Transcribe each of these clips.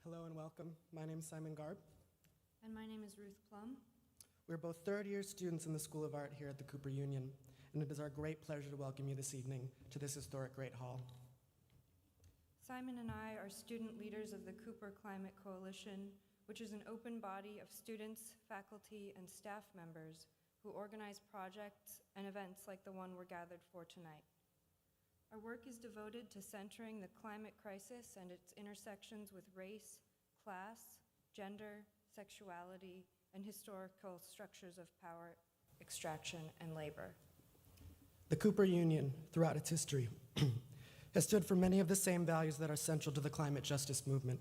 Hello and welcome. My name is Simon Garb. And my name is Ruth Plum. We're both third-year students in the School of Art here at the Cooper Union, and it is our great pleasure to welcome you this evening to this historic Great Hall. Simon and I are student leaders of the Cooper Climate Coalition, which is an open body of students, faculty, and staff members who organize projects and events like the one we're gathered for tonight. Our work is devoted to centering the climate crisis and its intersections with race, class, gender, sexuality, and historical structures of power, extraction, and labor. The Cooper Union, throughout its history, has stood for many of the same values that are central to the climate justice movement,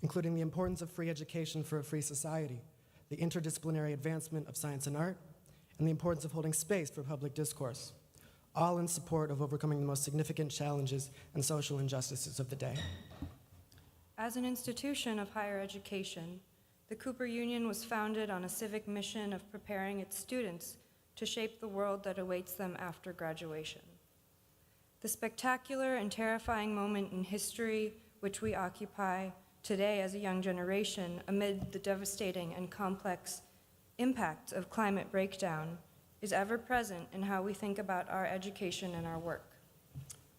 including the importance of free education for a free society, the interdisciplinary advancement of science and art, and the importance of holding space for public discourse, all in support of overcoming the most significant challenges and social injustices of the day. As an institution of higher education, the Cooper Union was founded on a civic mission of preparing its students to shape the world that awaits them after graduation. The spectacular and terrifying moment in history which we occupy today as a young generation amid the devastating and complex impacts of climate breakdown is ever present in how we think about our education and our work.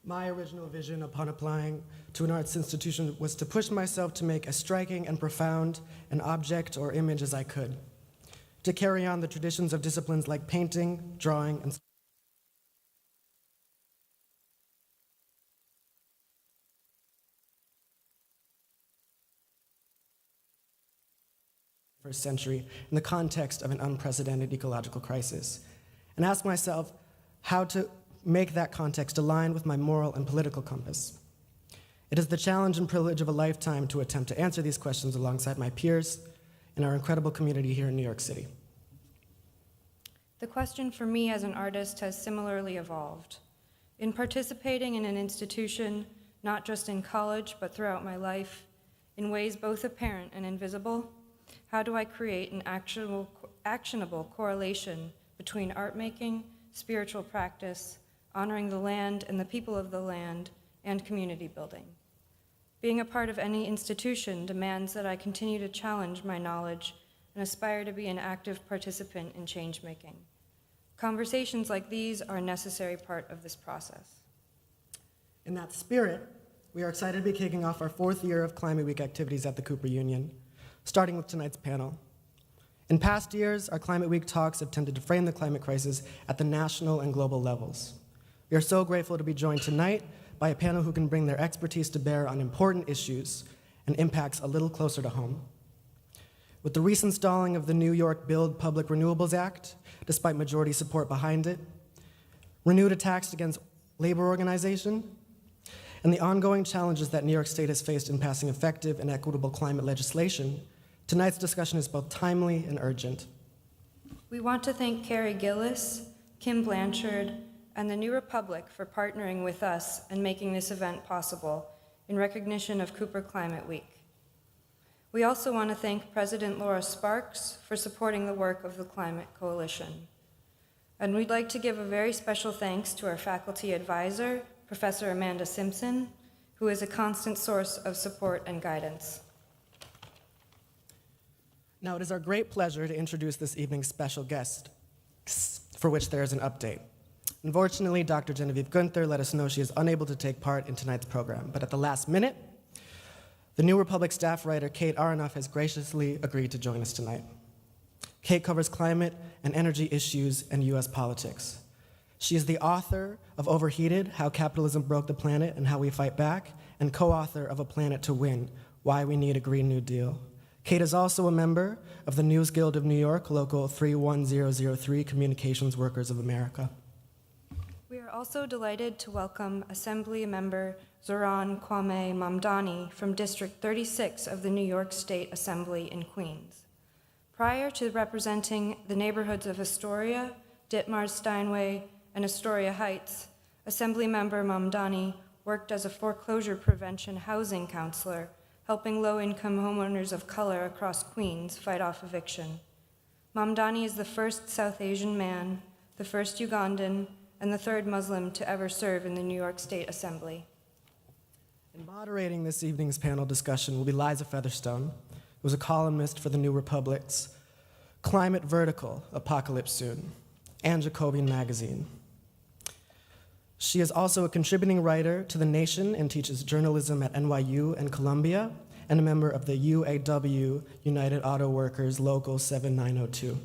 My original vision upon applying to an arts institution was to push myself to make as striking and profound an object or image as I could, to carry on the traditions of disciplines like painting, drawing, and first century in the context of an unprecedented ecological crisis, and ask myself how to make that context align with my moral and political compass. It is the challenge and privilege of a lifetime to attempt to answer these questions alongside my peers in our incredible community here in New York City. The question for me as an artist has similarly evolved. In participating in an institution, not just in college, but throughout my life, in ways both apparent and invisible, how do I create an actionable correlation between art making, spiritual practice, honoring the land and the people of the land, and community building? Being a part of any institution demands that I continue to challenge my knowledge and aspire to be an active participant in change making. Conversations like these are a necessary part of this process. In that spirit, we are excited to be kicking off our 4th year of Climate Week activities at the Cooper Union, starting with tonight's panel. In past years, our Climate Week talks have tended to frame the climate crisis at the national and global levels. We are so grateful to be joined tonight by a panel who can bring their expertise to bear on important issues and impacts a little closer to home. With the recent stalling of the New York Build Public Renewables Act, despite majority support behind it, renewed attacks against labor organization, and the ongoing challenges that New York State has faced in passing effective and equitable climate legislation, tonight's discussion is both timely and urgent. We want to thank Carrie Gillis, Kim Blanchard, and the New Republic for partnering with us and making this event possible in recognition of Cooper Climate Week. We also want to thank President Laura Sparks for supporting the work of the Climate Coalition. And we'd like to give a very special thanks to our faculty advisor, Professor Amanda Simpson, who is a constant source of support and guidance. Now, it is our great pleasure to introduce this evening's special guest, for which there is an update. Unfortunately, Dr. Genevieve Gunther let us know she is unable to take part in tonight's program, but at the last minute, the New Republic staff writer Kate Aoronoff has graciously agreed to join us tonight. Kate covers climate and energy issues and US politics. She is the author of Overheated, How Capitalism Broke the Planet and How We Fight Back, and co-author of A Planet to Win, Why We Need a Green New Deal. Kate is also a member of the News Guild of New York, Local 31003 Communications Workers of America. We are also delighted to welcome Assemblymember Zohran Kwame Mamdani from District 36 of the New York State Assembly in Queens. Prior to representing the neighborhoods of Astoria, Ditmars Steinway, and Astoria Heights, Assemblymember Mamdani worked as a foreclosure prevention housing counselor, helping low-income homeowners of color across Queens fight off eviction. Mamdani is the first South Asian man, the first Ugandan, and the third Muslim to ever serve in the New York State Assembly. Moderating this evening's panel discussion will be Liza Featherstone, who is a columnist for the New Republic's Climate Vertical, Apocalypse Soon, and Jacobian Magazine. She is also a contributing writer to The Nation and teaches journalism at NYU and Columbia, and a member of the UAW, United Auto Workers Local 7902.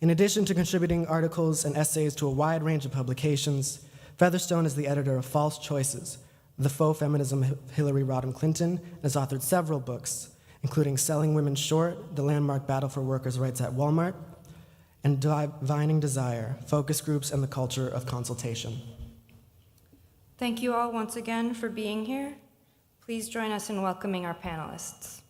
In addition to contributing articles and essays to a wide range of publications, Featherstone is the editor of False Choices, The Faux Feminism of Hillary Rodham Clinton, and has authored several books, including Selling Women Short, The Landmark Battle for Workers' Rights at Walmart, and Divining Desire, Focus Groups and the Culture of Consultation. Thank you all once again for being here. Please join us in welcoming our panelists.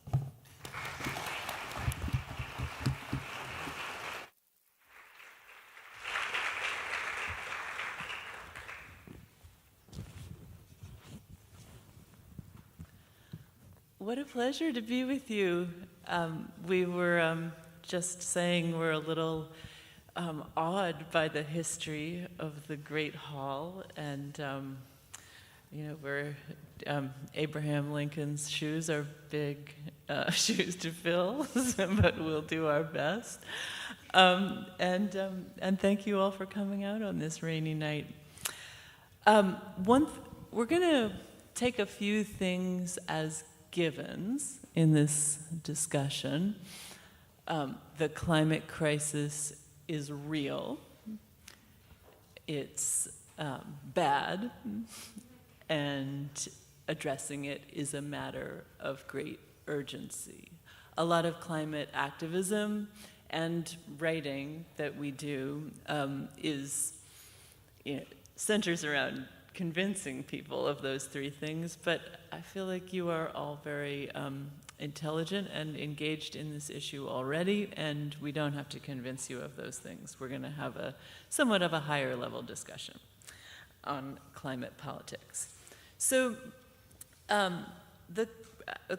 What a pleasure to be with you. We were just saying we're a little awed by the history of the Great Hall, and we're Abraham Lincoln's shoes are big shoes to fill, but we'll do our best. And thank you all for coming out on this rainy night. We're going to take a few things as givens in this discussion. The climate crisis is real. It's bad, and addressing it is a matter of great urgency. A lot of climate activism and writing that we do centers around convincing people of those three things, but I feel like you are all very intelligent and engaged in this issue already, and we don't have to convince you of those things. We're going to have a somewhat of a higher level discussion on climate politics. So the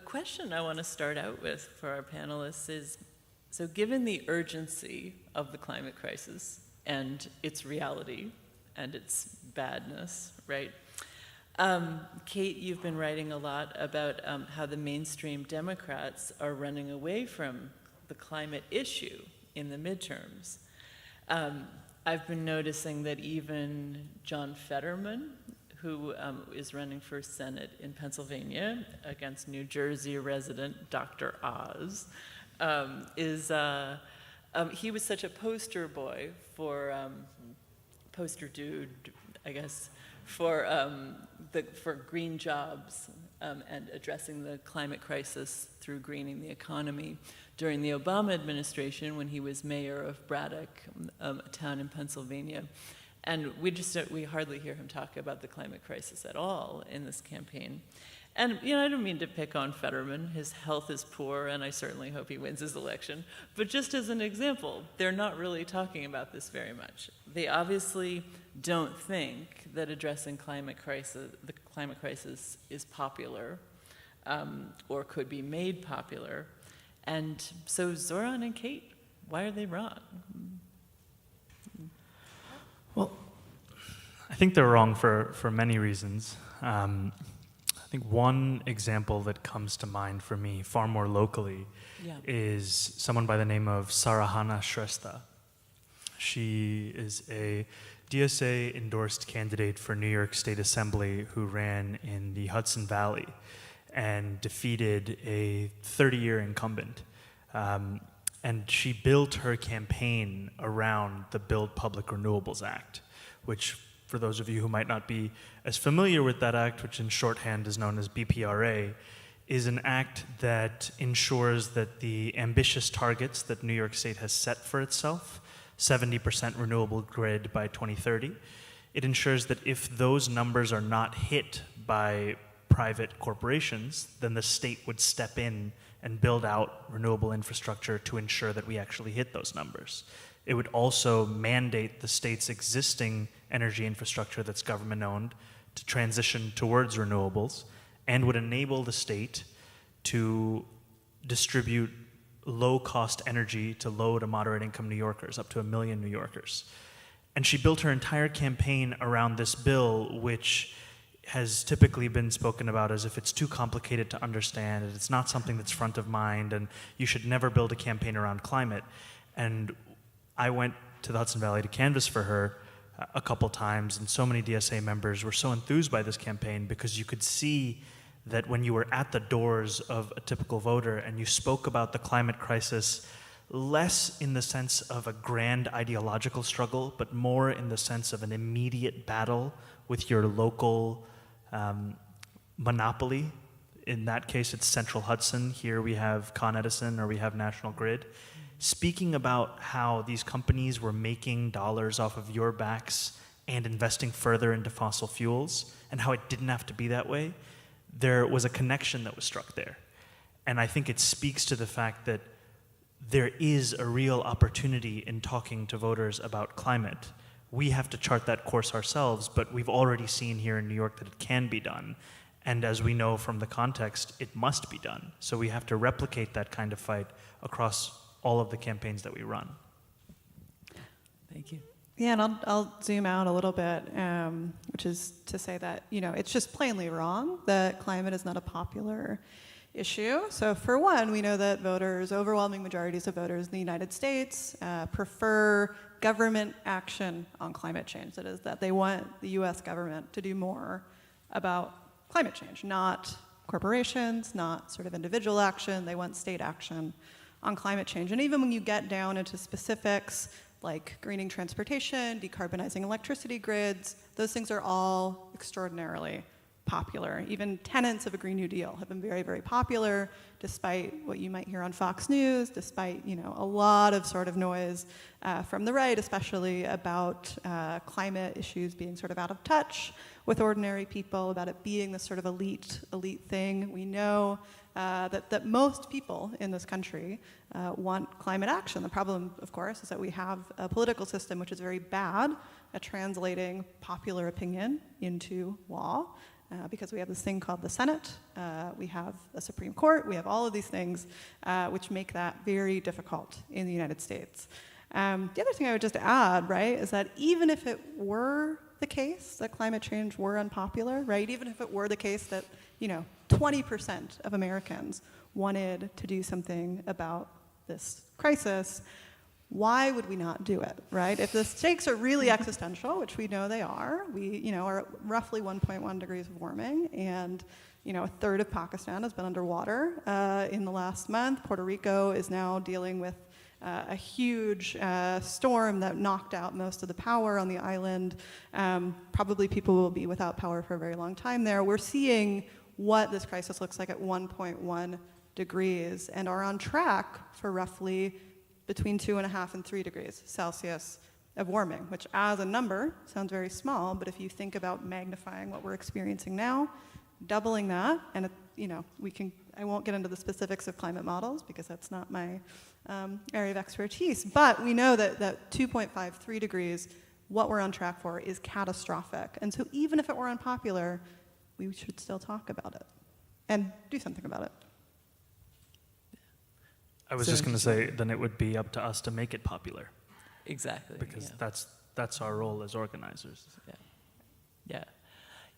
question I want to start out with for our panelists is, so given the urgency of the climate crisis and its reality and its badness, right? Kate, you've been writing a lot about how the mainstream Democrats are running away from the climate issue in the midterms. I've been noticing that even John Fetterman, who is running for Senate in Pennsylvania against New Jersey resident Dr. Oz, he was such a poster boy for, poster dude, I guess, for green jobs and addressing the climate crisis through greening the economy during the Obama administration when he was mayor of Braddock, a town in Pennsylvania. And we hardly hear him talk about the climate crisis at all in this campaign. And, I don't mean to pick on Fetterman. His health is poor, and I certainly hope he wins his election. But just as an example, they're not really talking about this very much. They obviously don't think that addressing the climate crisis is popular or could be made popular. And so Zohran and Kate, why are they wrong? Well, I think they're wrong for many reasons. I think one example that comes to mind for me, far more locally, is someone by the name of Sarahana Shrestha. She is a DSA-endorsed candidate for New York State Assembly who ran in the Hudson Valley and defeated a 30-year incumbent. And she built her campaign around the Build Public Renewables Act, which, for those of you who might not be as familiar with that act, which in shorthand is known as BPRA, is an act that ensures that the ambitious targets that New York State has set for itself, 70% renewable grid by 2030, it ensures that if those numbers are not hit by private corporations, then the state would step in and build out renewable infrastructure to ensure that we actually hit those numbers. It would also mandate the state's existing energy infrastructure that's government-owned to transition towards renewables, and would enable the state to distribute low-cost energy to low to moderate-income New Yorkers, up to 1 million New Yorkers. And she built her entire campaign around this bill, which has typically been spoken about as if it's too complicated to understand, and it's not something that's front of mind, and you should never build a campaign around climate. And I went to the Hudson Valley to canvass for her a couple times, and so many DSA members were so enthused by this campaign because you could see that when you were at the doors of a typical voter and you spoke about the climate crisis less in the sense of a grand ideological struggle, but more in the sense of an immediate battle with your local monopoly. In that case, it's Central Hudson. Here we have Con Edison, or we have National Grid. Speaking about how these companies were making dollars off of your backs and investing further into fossil fuels, and how it didn't have to be that way, there was a connection that was struck there. And I think it speaks to the fact that there is a real opportunity in talking to voters about climate. We have to chart that course ourselves, but we've already seen here in New York that it can be done. And as we know from the context, it must be done. So we have to replicate that kind of fight across all of the campaigns that we run. Thank you. Yeah, and I'll zoom out a little bit, which is to say that, it's just plainly wrong that climate is not a popular issue. So for one, we know that overwhelming majorities of voters in the United States prefer government action on climate change. That is, that they want the US government to do more about climate change, not corporations, not sort of individual action. They want state action on climate change. And even when you get down into specifics like greening transportation, decarbonizing electricity grids, those things are all extraordinarily popular. Even tenets of a Green New Deal have been very, very popular, despite what you might hear on Fox News, despite a lot of sort of noise from the right, especially about climate issues being sort of out of touch with ordinary people, about it being this sort of elite thing. We know that most people in this country want climate action. The problem, of course, is that we have a political system which is very bad at translating popular opinion into law. Because we have this thing called the Senate, we have the Supreme Court, we have all of these things which make that very difficult in the United States. The other thing I would just add, right, is that even if it were the case that climate change were unpopular, right, even if it were the case that 20% of Americans wanted to do something about this crisis, why would we not do it, right? If the stakes are really existential, which we know they are, we are at roughly 1.1 degrees of warming, and a third of Pakistan has been underwater in the last month. Puerto Rico is now dealing with a huge storm that knocked out most of the power on the island. Probably people will be without power for a very long time there. We're seeing what this crisis looks like at 1.1 degrees and are on track for roughly between 2.5 and 3 degrees Celsius of warming, which as a number sounds very small, but if you think about magnifying what we're experiencing now, doubling that, and I won't get into the specifics of climate models because that's not my area of expertise, but we know that 2.5, 3 degrees, what we're on track for is catastrophic. And so even if it were unpopular, we should still talk about it and do something about it. I was just going to say, then it would be up to us to make it popular. Exactly. Because that's our role as organizers.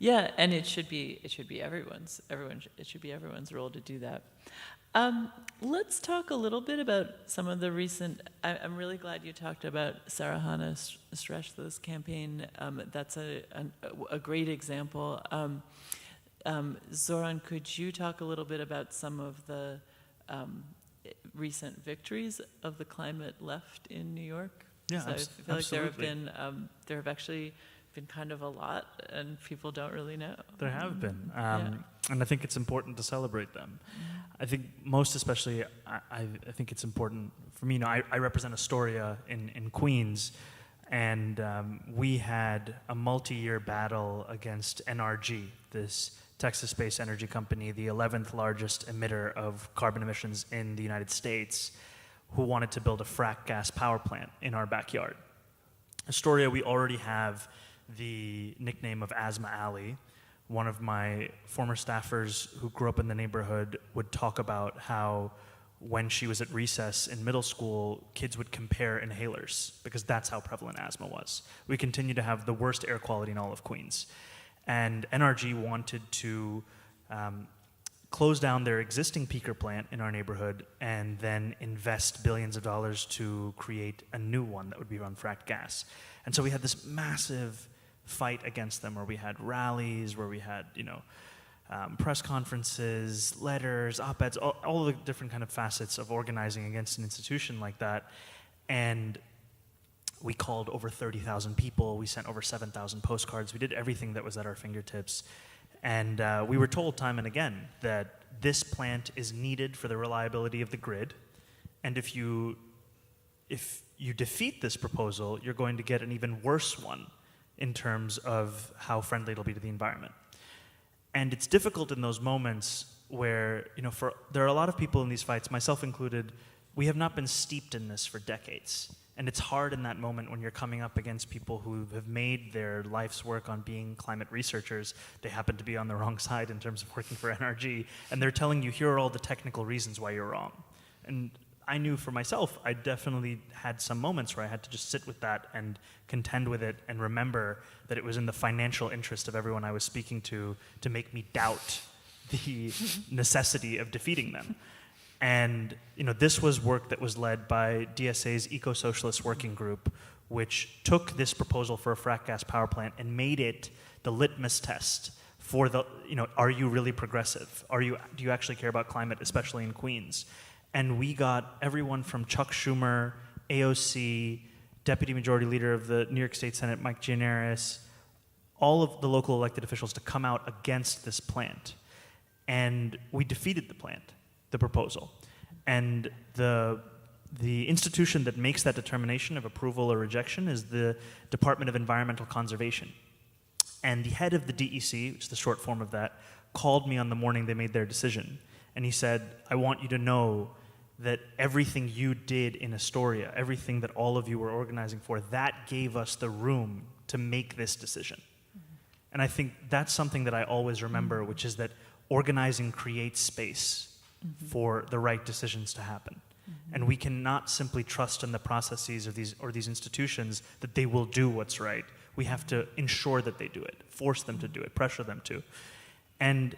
Yeah, and it should be everyone's role to do that. Let's talk a little bit about some of the recent. I'm really glad you talked about Sarahana Shrestha's campaign. That's a great example. Zohran, could you talk a little bit about some of the recent victories of the climate left in New York? Yeah, so I feel absolutely. like there have actually been kind of a lot, and people don't really know. There have been, and I think it's important to celebrate them. I think most especially, I think it's important for me. I represent Astoria in Queens, and we had a multi-year battle against NRG, this Texas-based energy company, the 11th largest emitter of carbon emissions in the United States, who wanted to build a frack gas power plant in our backyard. Astoria, we already have the nickname of Asthma Alley. One of my former staffers who grew up in the neighborhood would talk about how when she was at recess in middle school, kids would compare inhalers because that's how prevalent asthma was. We continue to have the worst air quality in all of Queens. And NRG wanted to close down their existing peaker plant in our neighborhood and then invest billions of dollars to create a new one that would be run fracked gas. And so we had this massive fight against them where we had rallies, where we had, press conferences, letters, op-eds, all the different kind of facets of organizing against an institution like that. And we called over 30,000 people. We sent over 7,000 postcards. We did everything that was at our fingertips. And we were told time and again that this plant is needed for the reliability of the grid. And if you defeat this proposal, you're going to get an even worse one in terms of how friendly it'll be to the environment. And it's difficult in those moments where, there are a lot of people in these fights, myself included, we have not been steeped in this for decades. And it's hard in that moment when you're coming up against people who have made their life's work on being climate researchers. They happen to be on the wrong side in terms of working for NRG, and they're telling you, here are all the technical reasons why you're wrong. And I knew for myself, I definitely had some moments where I had to just sit with that and contend with it and remember that it was in the financial interest of everyone I was speaking to make me doubt the necessity of defeating them. And this was work that was led by DSA's Eco-Socialist Working Group, which took this proposal for a frack gas power plant and made it the litmus test for the, are you really progressive? Do you actually care about climate, especially in Queens? And we got everyone from Chuck Schumer, AOC, Deputy Majority Leader of the New York State Senate, Mike Gianaris, all of the local elected officials to come out against this plant. And we defeated the proposal. And the institution that makes that determination of approval or rejection is the Department of Environmental Conservation. And the head of the DEC, which is the short form of that, called me on the morning they made their decision. And he said, I want you to know that everything you did in Astoria, everything that all of you were organizing for, that gave us the room to make this decision. And I think that's something that I always remember, which is that organizing creates space for the right decisions to happen. And we cannot simply trust in the processes of these institutions that they will do what's right. We have to ensure that they do it, force them to do it, pressure them to. And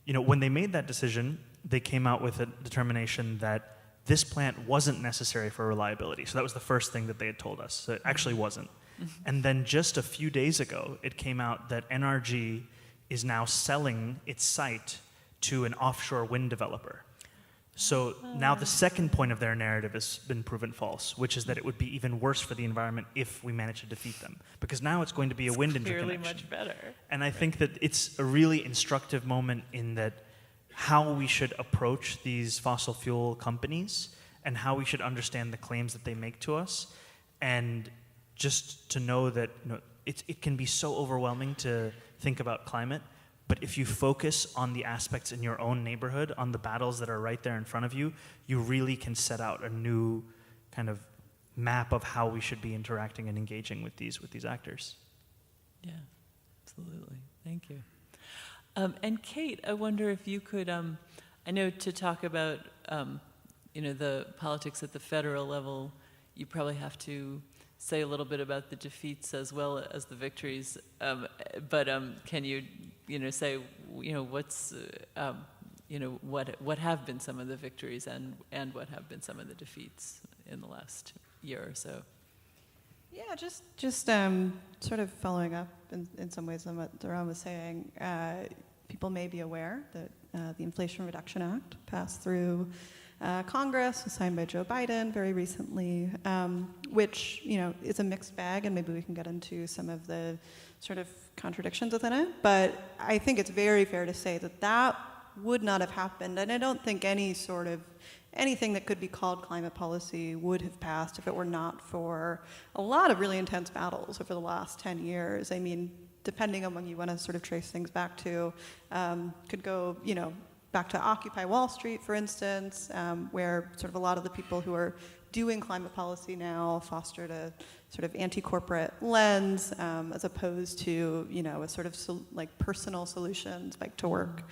when they made that decision, they came out with a determination that this plant wasn't necessary for reliability. So that was the first thing that they had told us. So it actually wasn't. And then just a few days ago, it came out that NRG is now selling its site to an offshore wind developer. So now the second point of their narrative has been proven false, which is that it would be even worse for the environment if we manage to defeat them. Because now it's going to be a wind interconnection. Clearly much better. And I think that it's a really instructive moment in that how we should approach these fossil fuel companies and how we should understand the claims that they make to us. And just to know that it can be so overwhelming to think about climate. But if you focus on the aspects in your own neighborhood, on the battles that are right there in front of you, you really can set out a new kind of map of how we should be interacting and engaging with these actors. Yeah, absolutely. Thank you. And Kate, I wonder if you could, I know to talk about, the politics at the federal level, you probably have to say a little bit about the defeats as well as the victories. But can you, say, what's, what have been some of the victories and what have been some of the defeats in the last year or so? Yeah, just sort of following up in some ways on what Zohran was saying. People may be aware that the Inflation Reduction Act passed through Congress, was signed by Joe Biden very recently, which is a mixed bag, and maybe we can get into some of the sort of contradictions within it. But I think it's very fair to say that would not have happened, and I don't think anything that could be called climate policy would have passed if it were not for a lot of really intense battles over the last 10 years. I mean, depending on when you want to sort of trace things back to, could go, back to Occupy Wall Street, for instance, where sort of a lot of the people who are doing climate policy now fostered a sort of anti-corporate lens, as opposed to, a sort of like personal solutions, bike to work,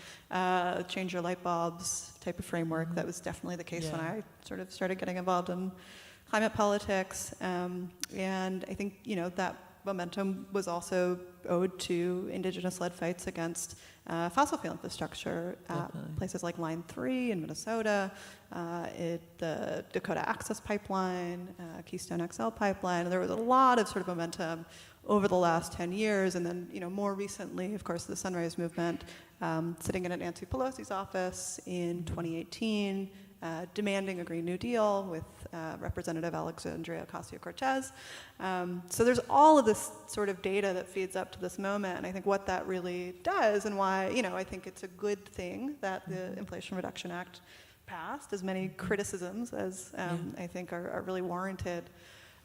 change your light bulbs type of framework. That was definitely the case when I sort of started getting involved in climate politics. And I think, that momentum was also owed to indigenous-led fights against fossil fuel infrastructure at places like Line 3 in Minnesota, the Dakota Access Pipeline, Keystone XL Pipeline. There was a lot of sort of momentum over the last 10 years, and then more recently, of course, the Sunrise Movement, sitting in at Nancy Pelosi's office in 2018, demanding a Green New Deal with Representative Alexandria Ocasio-Cortez. So there's all of this sort of data that feeds up to this moment, and I think what that really does, and why I think it's a good thing that the Inflation Reduction Act passed, as many criticisms as I think are really warranted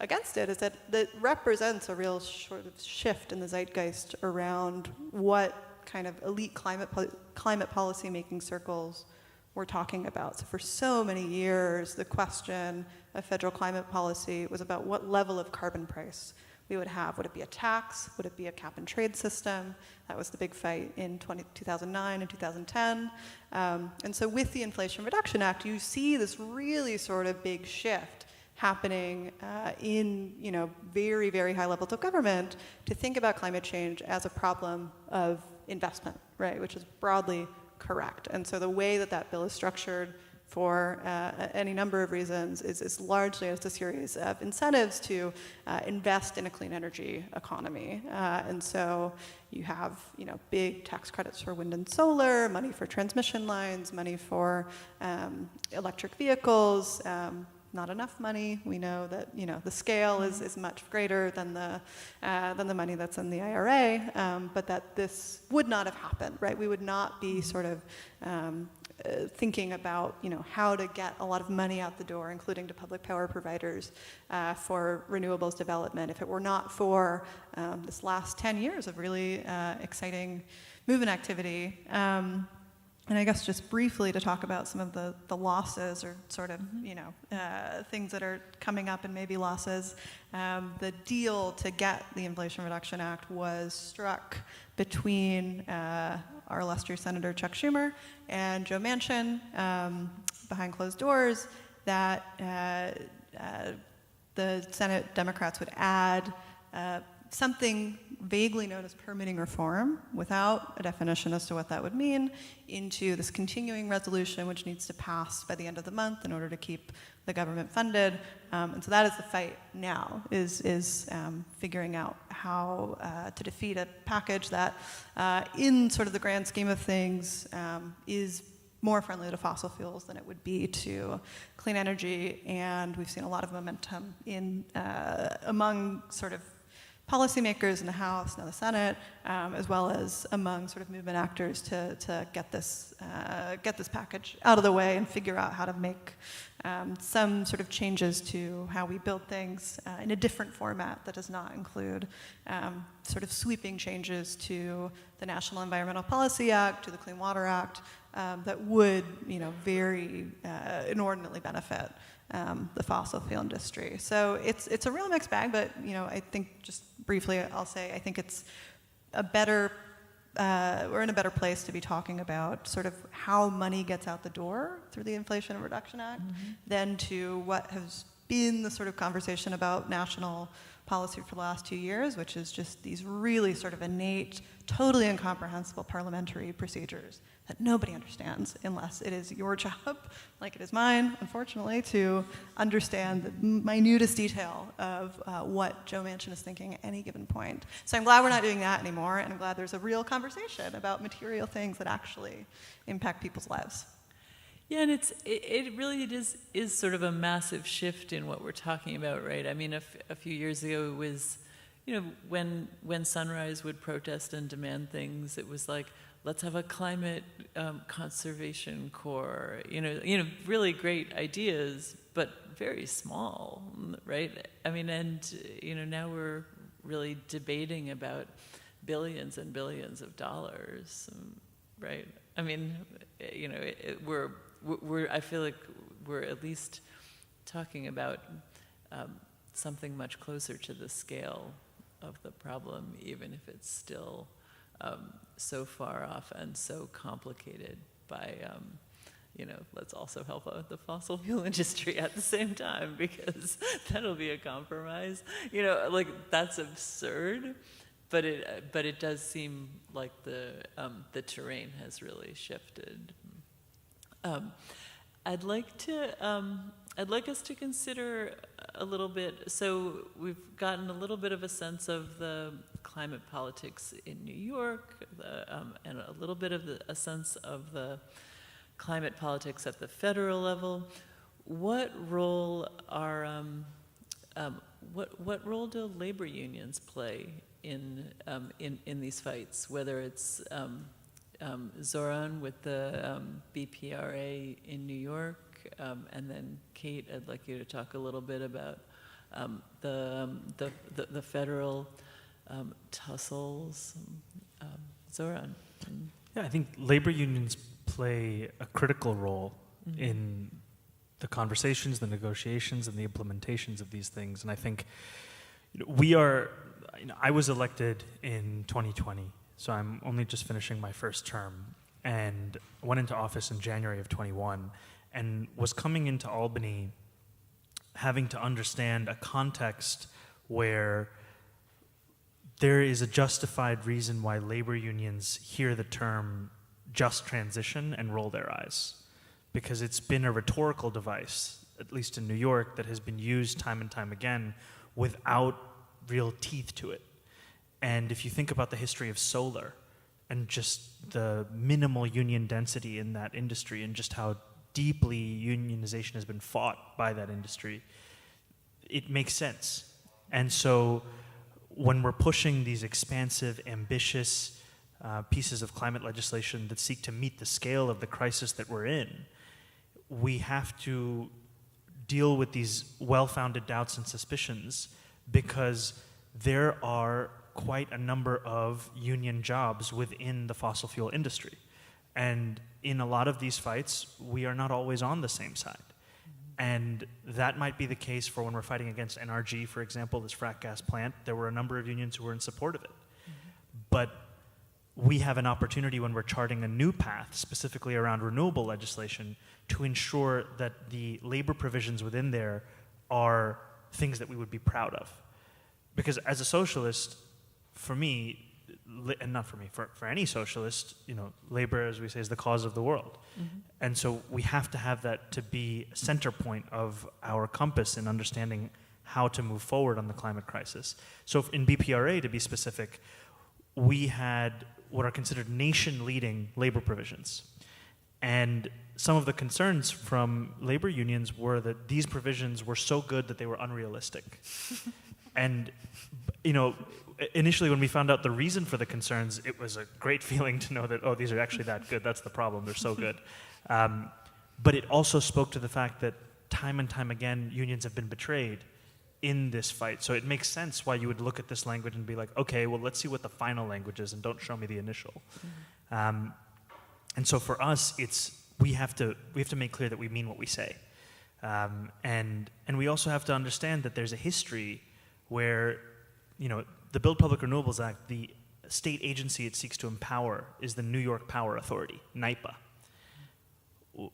against it, is that it represents a real sort of shift in the zeitgeist around what kind of elite climate policy making circles we're talking about. So for so many years, the question of federal climate policy was about what level of carbon price we would have. Would it be a tax? Would it be a cap and trade system? That was the big fight in 2009 and 2010. And so with the Inflation Reduction Act, you see this really sort of big shift happening in very, very high levels of government to think about climate change as a problem of investment, right, which is broadly correct. And so the way that bill is structured for any number of reasons is largely as a series of incentives to invest in a clean energy economy. And so you have big tax credits for wind and solar, money for transmission lines, money for electric vehicles, not enough money. We know that the scale is much greater than the money that's in the IRA, but that this would not have happened, right? We would not be sort of thinking about how to get a lot of money out the door, including to public power providers, for renewables development, if it were not for this last 10 years of really exciting movement activity. And I guess just briefly to talk about some of the losses or sort of, things that are coming up and maybe losses. The deal to get the Inflation Reduction Act was struck between our illustrious Senator Chuck Schumer and Joe Manchin behind closed doors, that the Senate Democrats would add something vaguely known as permitting reform, without a definition as to what that would mean, into this continuing resolution, which needs to pass by the end of the month in order to keep the government funded. And so that is the fight now, is figuring out how to defeat a package that, in sort of the grand scheme of things, is more friendly to fossil fuels than it would be to clean energy. And we've seen a lot of momentum among sort of policymakers in the House and the Senate, as well as among sort of movement actors to get this package out of the way and figure out how to make some sort of changes to how we build things in a different format that does not include sort of sweeping changes to the National Environmental Policy Act, to the Clean Water Act, that would, very inordinately benefit the fossil fuel industry. So it's a real mixed bag, but I think just briefly I'll say I think it's we're in a better place to be talking about sort of how money gets out the door through the Inflation Reduction Act than to what has been the sort of conversation about national policy for the last 2 years, which is just these really sort of innate, totally incomprehensible parliamentary procedures that nobody understands unless it is your job, like it is mine, unfortunately, to understand the minutest detail of what Joe Manchin is thinking at any given point. So I'm glad we're not doing that anymore, and I'm glad there's a real conversation about material things that actually impact people's lives. Yeah, and it really is sort of a massive shift in what we're talking about, right? I mean, a few years ago it was, when Sunrise would protest and demand things, it was like, let's have a climate conservation corps, really great ideas, but very small, right? I mean, and, now we're really debating about billions and billions of dollars, right? I mean, I feel like we're at least talking about something much closer to the scale of the problem, even if it's still so far off and so complicated by let's also help out the fossil fuel industry at the same time, because that'll be a compromise. That's absurd, but it does seem like the terrain has really shifted. I'd like us to consider a little bit. So we've gotten a little bit of a sense of the climate politics in New York, and a little bit of a sense of the climate politics at the federal level. What role what role do labor unions play in these fights? Whether it's Zohran with the BPRA in New York, and then Kate, I'd like you to talk a little bit about the federal tussles. Zohran. Yeah, I think labor unions play a critical role in the conversations, the negotiations, and the implementations of these things. And I think I was elected in 2020, so I'm only just finishing my first term, and went into office in January of 21, and was coming into Albany having to understand a context where there is a justified reason why labor unions hear the term just transition and roll their eyes, because it's been a rhetorical device, at least in New York, that has been used time and time again without real teeth to it. And if you think about the history of solar and just the minimal union density in that industry and just how deeply unionization has been fought by that industry, it makes sense. And so when we're pushing these expansive, ambitious pieces of climate legislation that seek to meet the scale of the crisis that we're in, we have to deal with these well-founded doubts and suspicions, because there are quite a number of union jobs within the fossil fuel industry. And in a lot of these fights, we are not always on the same side. And that might be the case for when we're fighting against NRG, for example, this frack gas plant. There were a number of unions who were in support of it. But we have an opportunity when we're charting a new path, specifically around renewable legislation, to ensure that the labor provisions within there are things that we would be proud of. Because as a socialist, for me, and not for me, for any socialist, labor, as we say, is the cause of the world. And so we have to have that to be a center point of our compass in understanding how to move forward on the climate crisis. So in BPRA, to be specific, we had what are considered nation-leading labor provisions. And some of the concerns from labor unions were that these provisions were so good that they were unrealistic. And, initially when we found out the reason for the concerns, it was a great feeling to know that, oh, these are actually that good. That's the problem. They're so good. But it also spoke to the fact that time and time again, unions have been betrayed in this fight. So it makes sense why you would look at this language and be like, okay, well, let's see what the final language is and don't show me the initial. And so for us, we have to make clear that we mean what we say. And we also have to understand that there's a history where, the Build Public Renewables Act, the state agency it seeks to empower is the New York Power Authority, NYPA.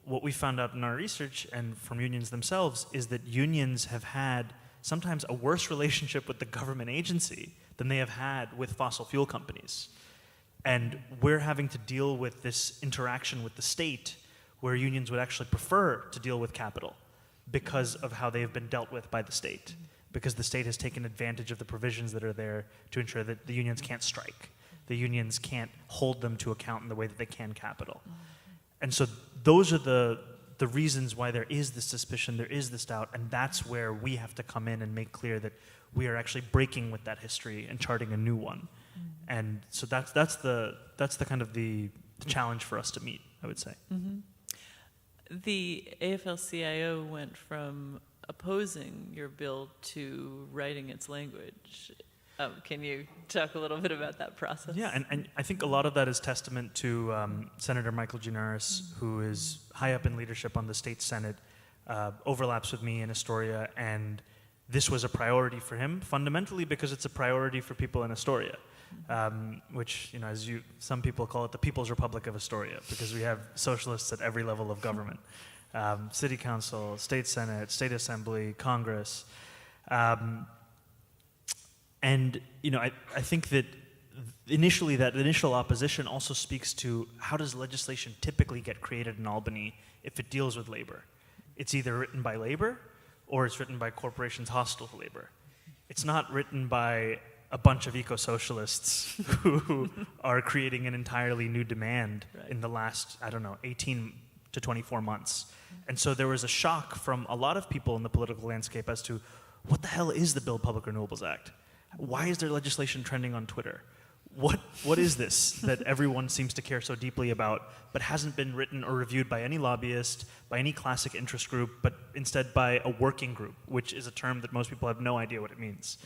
What we found out in our research and from unions themselves is that unions have had sometimes a worse relationship with the government agency than they have had with fossil fuel companies. And we're having to deal with this interaction with the state where unions would actually prefer to deal with capital because of how they have been dealt with by the state. Because the state has taken advantage of the provisions that are there to ensure that the unions can't strike. The unions can't hold them to account in the way that they can capital. And so those are the reasons why there is this suspicion, there is this doubt, and that's where we have to come in and make clear that we are actually breaking with that history and charting a new one. And so that's the kind of the challenge for us to meet, I would say. The AFL-CIO went from opposing your bill to writing its language. Can you talk a little bit about that process? Yeah, and I think a lot of that is testament to Senator Michael Gianaris, who is high up in leadership on the state Senate, overlaps with me in Astoria, and this was a priority for him, fundamentally because it's a priority for people in Astoria. which, some people call it the People's Republic of Astoria, because we have socialists at every level of government. City council, state senate, state assembly, Congress. I think that initially that initial opposition also speaks to how does legislation typically get created in Albany if it deals with labor. It's either written by labor or it's written by corporations hostile to labor. It's not written by a bunch of eco-socialists who are creating an entirely new demand in the last, 18 to 24 months. And so there was a shock from a lot of people in the political landscape as to what the hell is the Build Public Renewables Act? Why is there legislation trending on Twitter? What is this that everyone seems to care so deeply about, but hasn't been written or reviewed by any lobbyist, by any classic interest group, but instead by a working group, which is a term that most people have no idea what it means.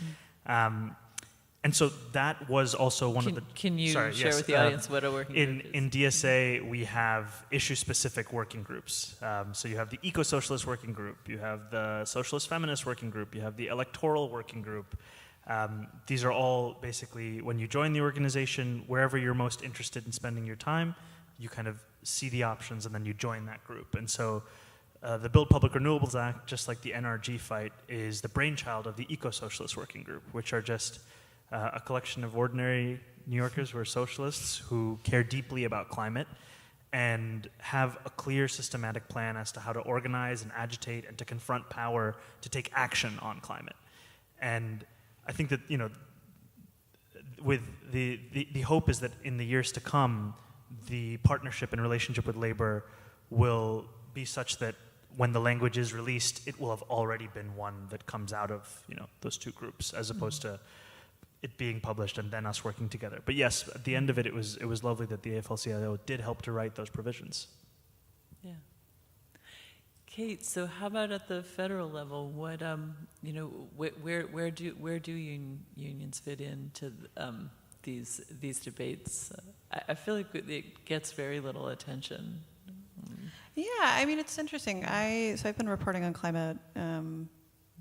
And so that was also one of the... Can you share with the audience what a working group is? In DSA, we have issue-specific working groups. So you have the Eco-Socialist Working Group, you have the Socialist Feminist Working Group, you have the Electoral Working Group. These are all basically, when you join the organization, wherever you're most interested in spending your time, you kind of see the options and then you join that group. And so the Build Public Renewables Act, just like the NRG fight, is the brainchild of the Eco-Socialist Working Group, which are just a collection of ordinary New Yorkers who are socialists who care deeply about climate and have a clear systematic plan as to how to organize and agitate and to confront power to take action on climate. And I think that, with the hope is that in the years to come, the partnership and relationship with labor will be such that when the language is released, it will have already been one that comes out of, those two groups, as opposed to it being published and then us working together. But yes, at the end of it, it was lovely that the AFL-CIO did help to write those provisions. Yeah. Kate, so how about at the federal level? What where do unions fit into these debates? I feel like it gets very little attention. Yeah, I mean, it's interesting. I've been reporting on climate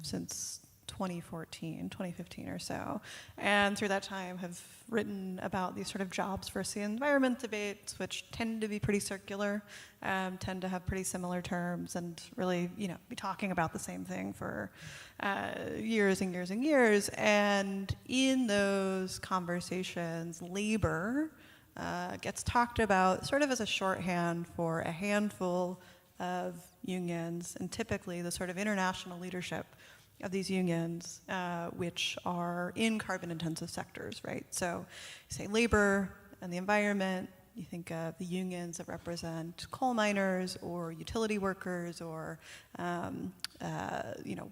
since 2015 or so, and through that time have written about these sort of jobs versus the environment debates, which tend to be pretty circular, tend to have pretty similar terms, and really, be talking about the same thing for years and years and years. And in those conversations, labor gets talked about sort of as a shorthand for a handful of unions, and typically the sort of international leadership of these unions, which are in carbon-intensive sectors, right? So you say labor and the environment, you think of the unions that represent coal miners or utility workers or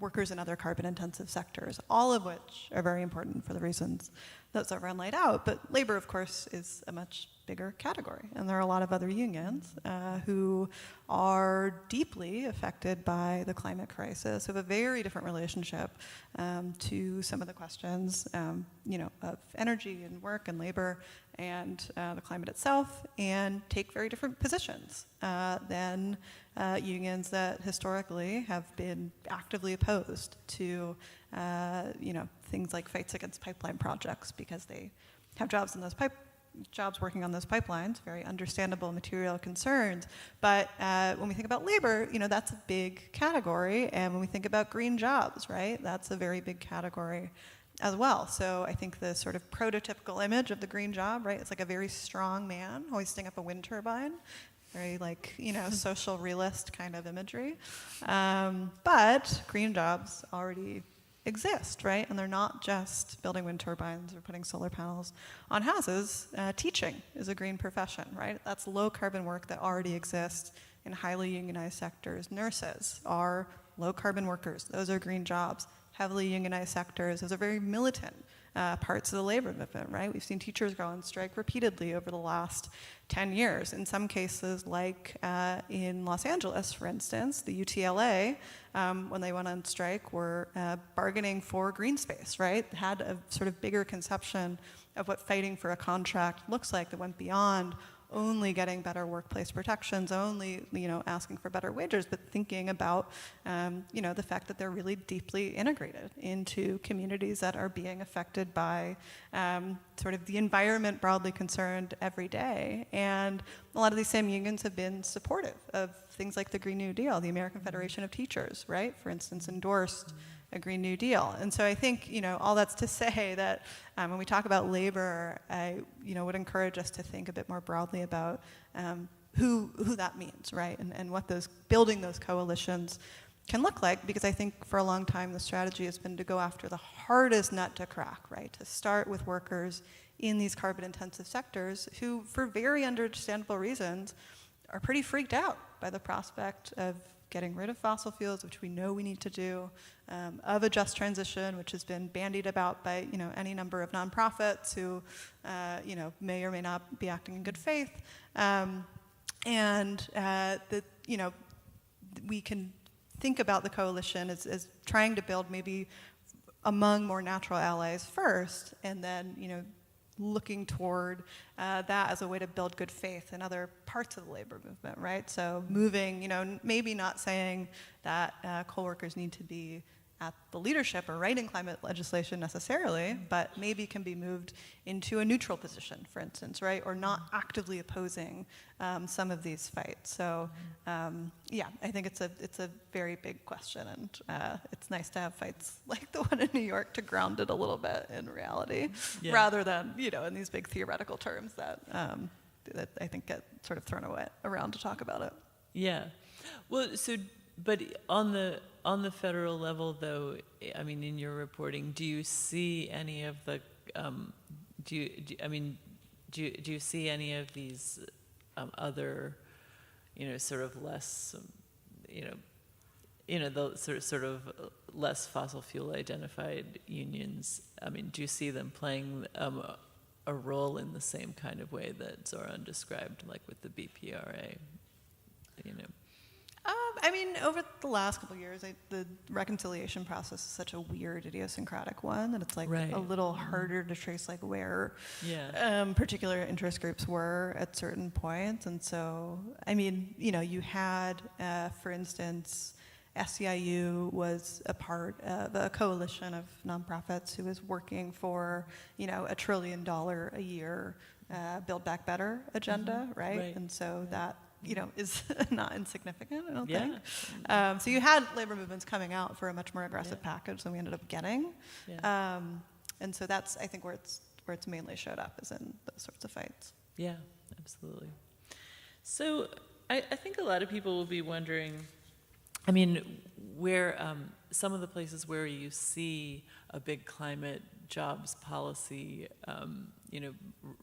workers in other carbon-intensive sectors, all of which are very important for the reasons that Zohran laid out. But labor, of course, is a much bigger category, and there are a lot of other unions who are deeply affected by the climate crisis, have a very different relationship to some of the questions, of energy and work and labor and the climate itself, and take very different positions than unions that historically have been actively opposed to, things like fights against pipeline projects, because they have jobs working on those pipelines, very understandable material concerns. But when we think about labor, that's a big category. And when we think about green jobs, right, that's a very big category as well. So I think the sort of prototypical image of the green job, right, it's like a very strong man hoisting up a wind turbine, very social realist kind of imagery. But green jobs already exist, right? And they're not just building wind turbines or putting solar panels on houses. Teaching is a green profession, right? That's low carbon work that already exists in highly unionized sectors. Nurses are low carbon workers. Those are green jobs. Heavily unionized sectors, those are very militant parts of the labor movement, right? We've seen teachers go on strike repeatedly over the last 10 years. In some cases, like in Los Angeles, for instance, the UTLA, when they went on strike, were bargaining for green space, right? Had a sort of bigger conception of what fighting for a contract looks like that went beyond only getting better workplace protections, only asking for better wages, but thinking about the fact that they're really deeply integrated into communities that are being affected by sort of the environment broadly concerned every day. And a lot of these same unions have been supportive of things like the Green New Deal. The American Federation of Teachers, right, for instance, endorsed a Green New Deal. And so I think, all that's to say that when we talk about labor, I, would encourage us to think a bit more broadly about who that means, right? And what building those coalitions can look like, because I think for a long time the strategy has been to go after the hardest nut to crack, right? To start with workers in these carbon-intensive sectors who, for very understandable reasons, are pretty freaked out by the prospect of getting rid of fossil fuels, which we know we need to do, of a just transition, which has been bandied about by any number of nonprofits who may or may not be acting in good faith, and that we can think about the coalition as trying to build maybe among more natural allies first, and then looking toward that as a way to build good faith in other parts of the labor movement, right? So moving, maybe not saying that coal workers need to be at the leadership or writing climate legislation necessarily, but maybe can be moved into a neutral position, for instance, right? Or not actively opposing some of these fights. So yeah, I think it's a very big question, and it's nice to have fights like the one in New York to ground it a little bit in reality, rather than in these big theoretical terms that that I think get sort of thrown around to talk about it. Yeah, well, but on the federal level, though, I mean, in your reporting, do you see any of the do you see any of these other sort of less the sort of less fossil fuel identified unions? I mean, do you see them playing a role in the same kind of way that Zohran described, like with the BPRA? I mean, over the last couple of years, the reconciliation process is such a weird, idiosyncratic one that it's like a little harder to trace like where particular interest groups were at certain points. And so, I mean, you had, for instance, SEIU was a part of a coalition of nonprofits who was working for, $1 trillion a year Build Back Better agenda, right? And so that is not insignificant, I don't think. So you had labor movements coming out for a much more aggressive package than we ended up getting. And so that's, I think, where it's mainly showed up, is in those sorts of fights. Yeah, absolutely. So I think a lot of people will be wondering, I mean, where some of the places where you see a big climate jobs policy,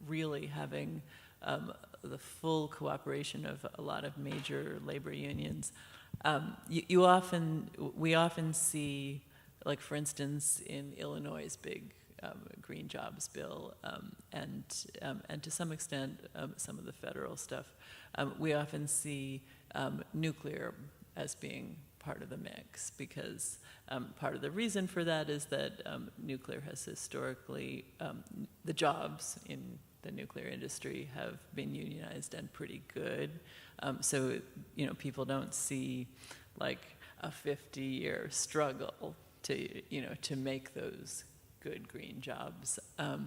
really having the full cooperation of a lot of major labor unions. We often see, like, for instance, in Illinois' big green jobs bill, and to some extent some of the federal stuff, we often see nuclear as being part of the mix, because part of the reason for that is that nuclear has historically, the jobs in the nuclear industry have been unionized and pretty good. So, people don't see like a 50-year struggle to make those good green jobs. But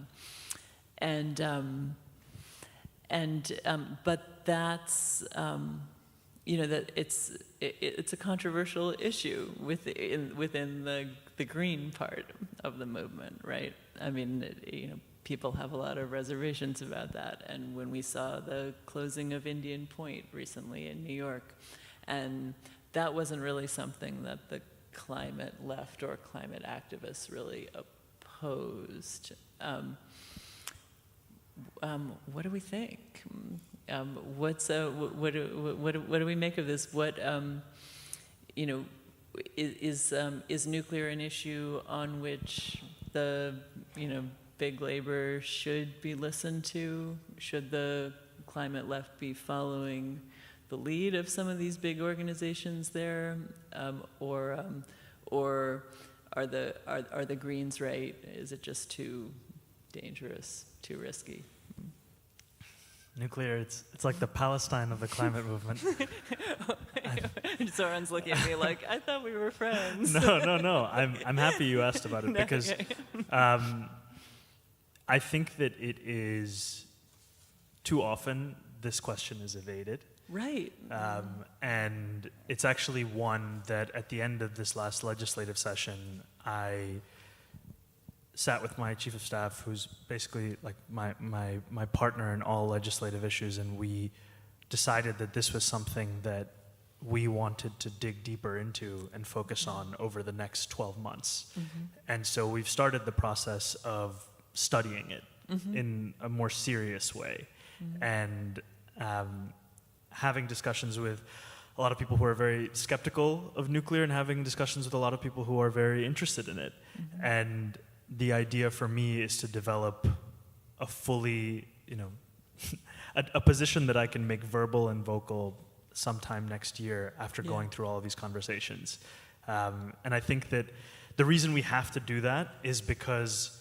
that's, that it's a controversial issue within the green part of the movement, right? I mean, people have a lot of reservations about that. And when we saw the closing of Indian Point recently in New York, and that wasn't really something that the climate left or climate activists really opposed. What do we think? What do we make of this? What is nuclear an issue on which the big labor should be listened to? Should the climate left be following the lead of some of these big organizations there, or are the Greens right? Is it just too dangerous, too risky. Nuclear, it's like the Palestine of the climate movement. Zohran's looking at me like, I thought we were friends. No. I'm happy you asked about it because I think that it is too often this question is evaded. Right. And it's actually one that at the end of this last legislative session, I sat with my chief of staff, who's basically like my partner in all legislative issues, and we decided that this was something that we wanted to dig deeper into and focus on over the next 12 months. And so we've started the process of studying it in a more serious way, and having discussions with a lot of people who are very skeptical of nuclear and having discussions with a lot of people who are very interested in it. And the idea for me is to develop a fully, a position that I can make verbal and vocal sometime next year after going through all of these conversations. And I think that the reason we have to do that is because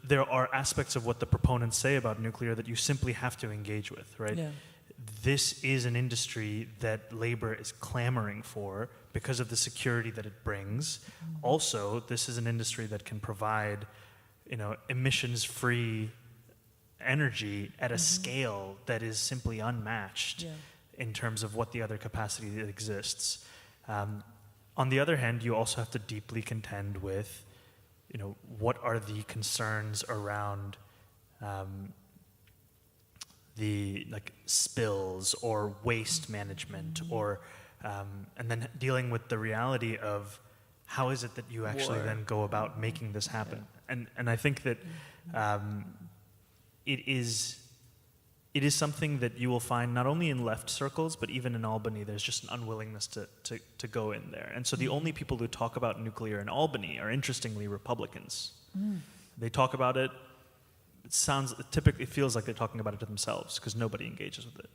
there are aspects of what the proponents say about nuclear that you simply have to engage with, right? Yeah. This is an industry that labor is clamoring for because of the security that it brings. Also, this is an industry that can provide, emissions-free energy at a scale that is simply unmatched in terms of what the other capacity that exists. On the other hand, you also have to deeply contend with, what are the concerns around the spills or waste management, or and then dealing with the reality of how is it that you actually then go about making this happen. And I think that it is something that you will find not only in left circles, but even in Albany, there's just an unwillingness to go in there. And so the only people who talk about nuclear in Albany are, interestingly, Republicans. They talk about it. It typically feels like they're talking about it to themselves because nobody engages with it.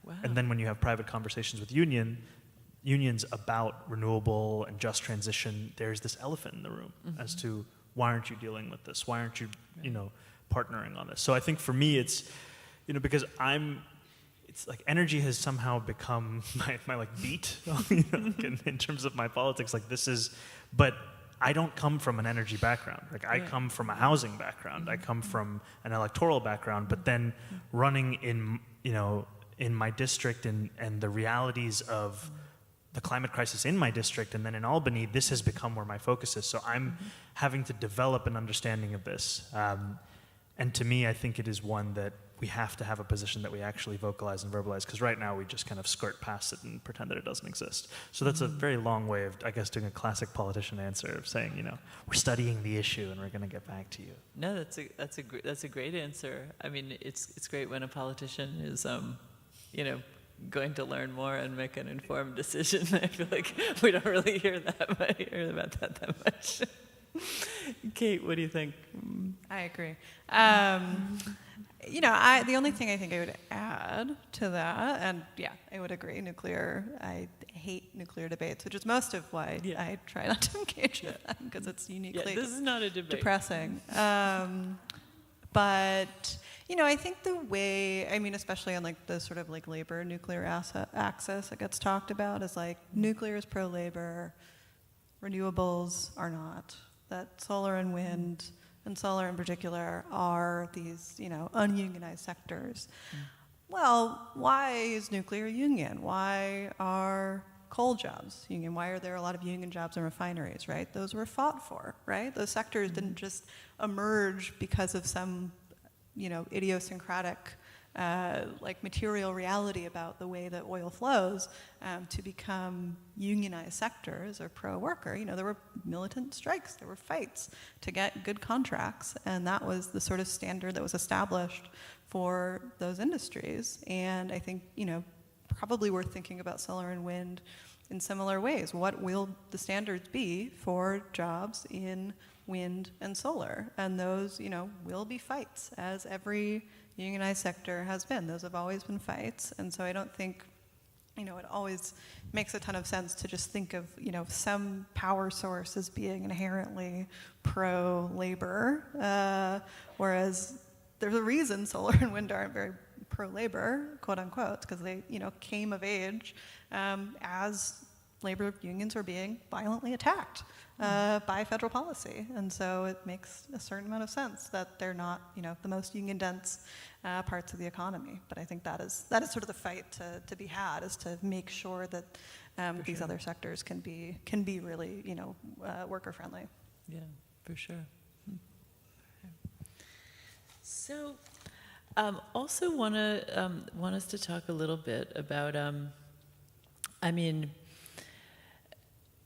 Wow. And then when you have private conversations with unions about renewable and just transition, there's this elephant in the room as to why aren't you dealing with this? Why aren't you, partnering on this? So I think for me, it's, because it's like energy has somehow become my beat, in terms of my politics. But I don't come from an energy background. I come from a housing background. I come from an electoral background. But then running in my district and the realities of the climate crisis in my district and then in Albany, this has become where my focus is. So I'm having to develop an understanding of this. And to me, I think it is one that we have to have a position that we actually vocalize and verbalize, because right now we just kind of skirt past it and pretend that it doesn't exist. So that's a very long way of, I guess, doing a classic politician answer of saying, we're studying the issue and we're going to get back to you. No, that's a great answer. I mean, it's great when a politician is, going to learn more and make an informed decision. I feel like we don't really hear about that much. Kate, what do you think? I agree. The only thing I think I would add to that, and I would agree, nuclear, I hate nuclear debates, which is most of why I try not to engage with them, because it's uniquely this is not a debate. Depressing. But, I think the way, especially on the sort of labor nuclear axis that gets talked about is nuclear is pro-labor, renewables are not. That solar and wind, and solar in particular, are these, ununionized sectors. Well, why is nuclear union? Why are coal jobs union? Why are there a lot of union jobs in refineries, right? Those were fought for, right? Those sectors didn't just emerge because of some, idiosyncratic material reality about the way that oil flows to become unionized sectors or pro-worker. There were militant strikes, there were fights to get good contracts, and that was the sort of standard that was established for those industries. And I think, probably we're thinking about solar and wind in similar ways. What will the standards be for jobs in wind and solar? And those, will be fights, as every unionized sector has been. Those have always been fights. And so I don't think it always makes a ton of sense to just think of, some power source as being inherently pro-labor, whereas there's a reason solar and wind aren't very pro-labor, quote unquote, because they, came of age as labor unions were being violently attacked by federal policy. And so it makes a certain amount of sense that they're not, the most union-dense parts of the economy. But I think that is sort of the fight to be had, is to make sure that these other sectors can be really, worker-friendly. Yeah, for sure. So, also want us to talk a little bit about,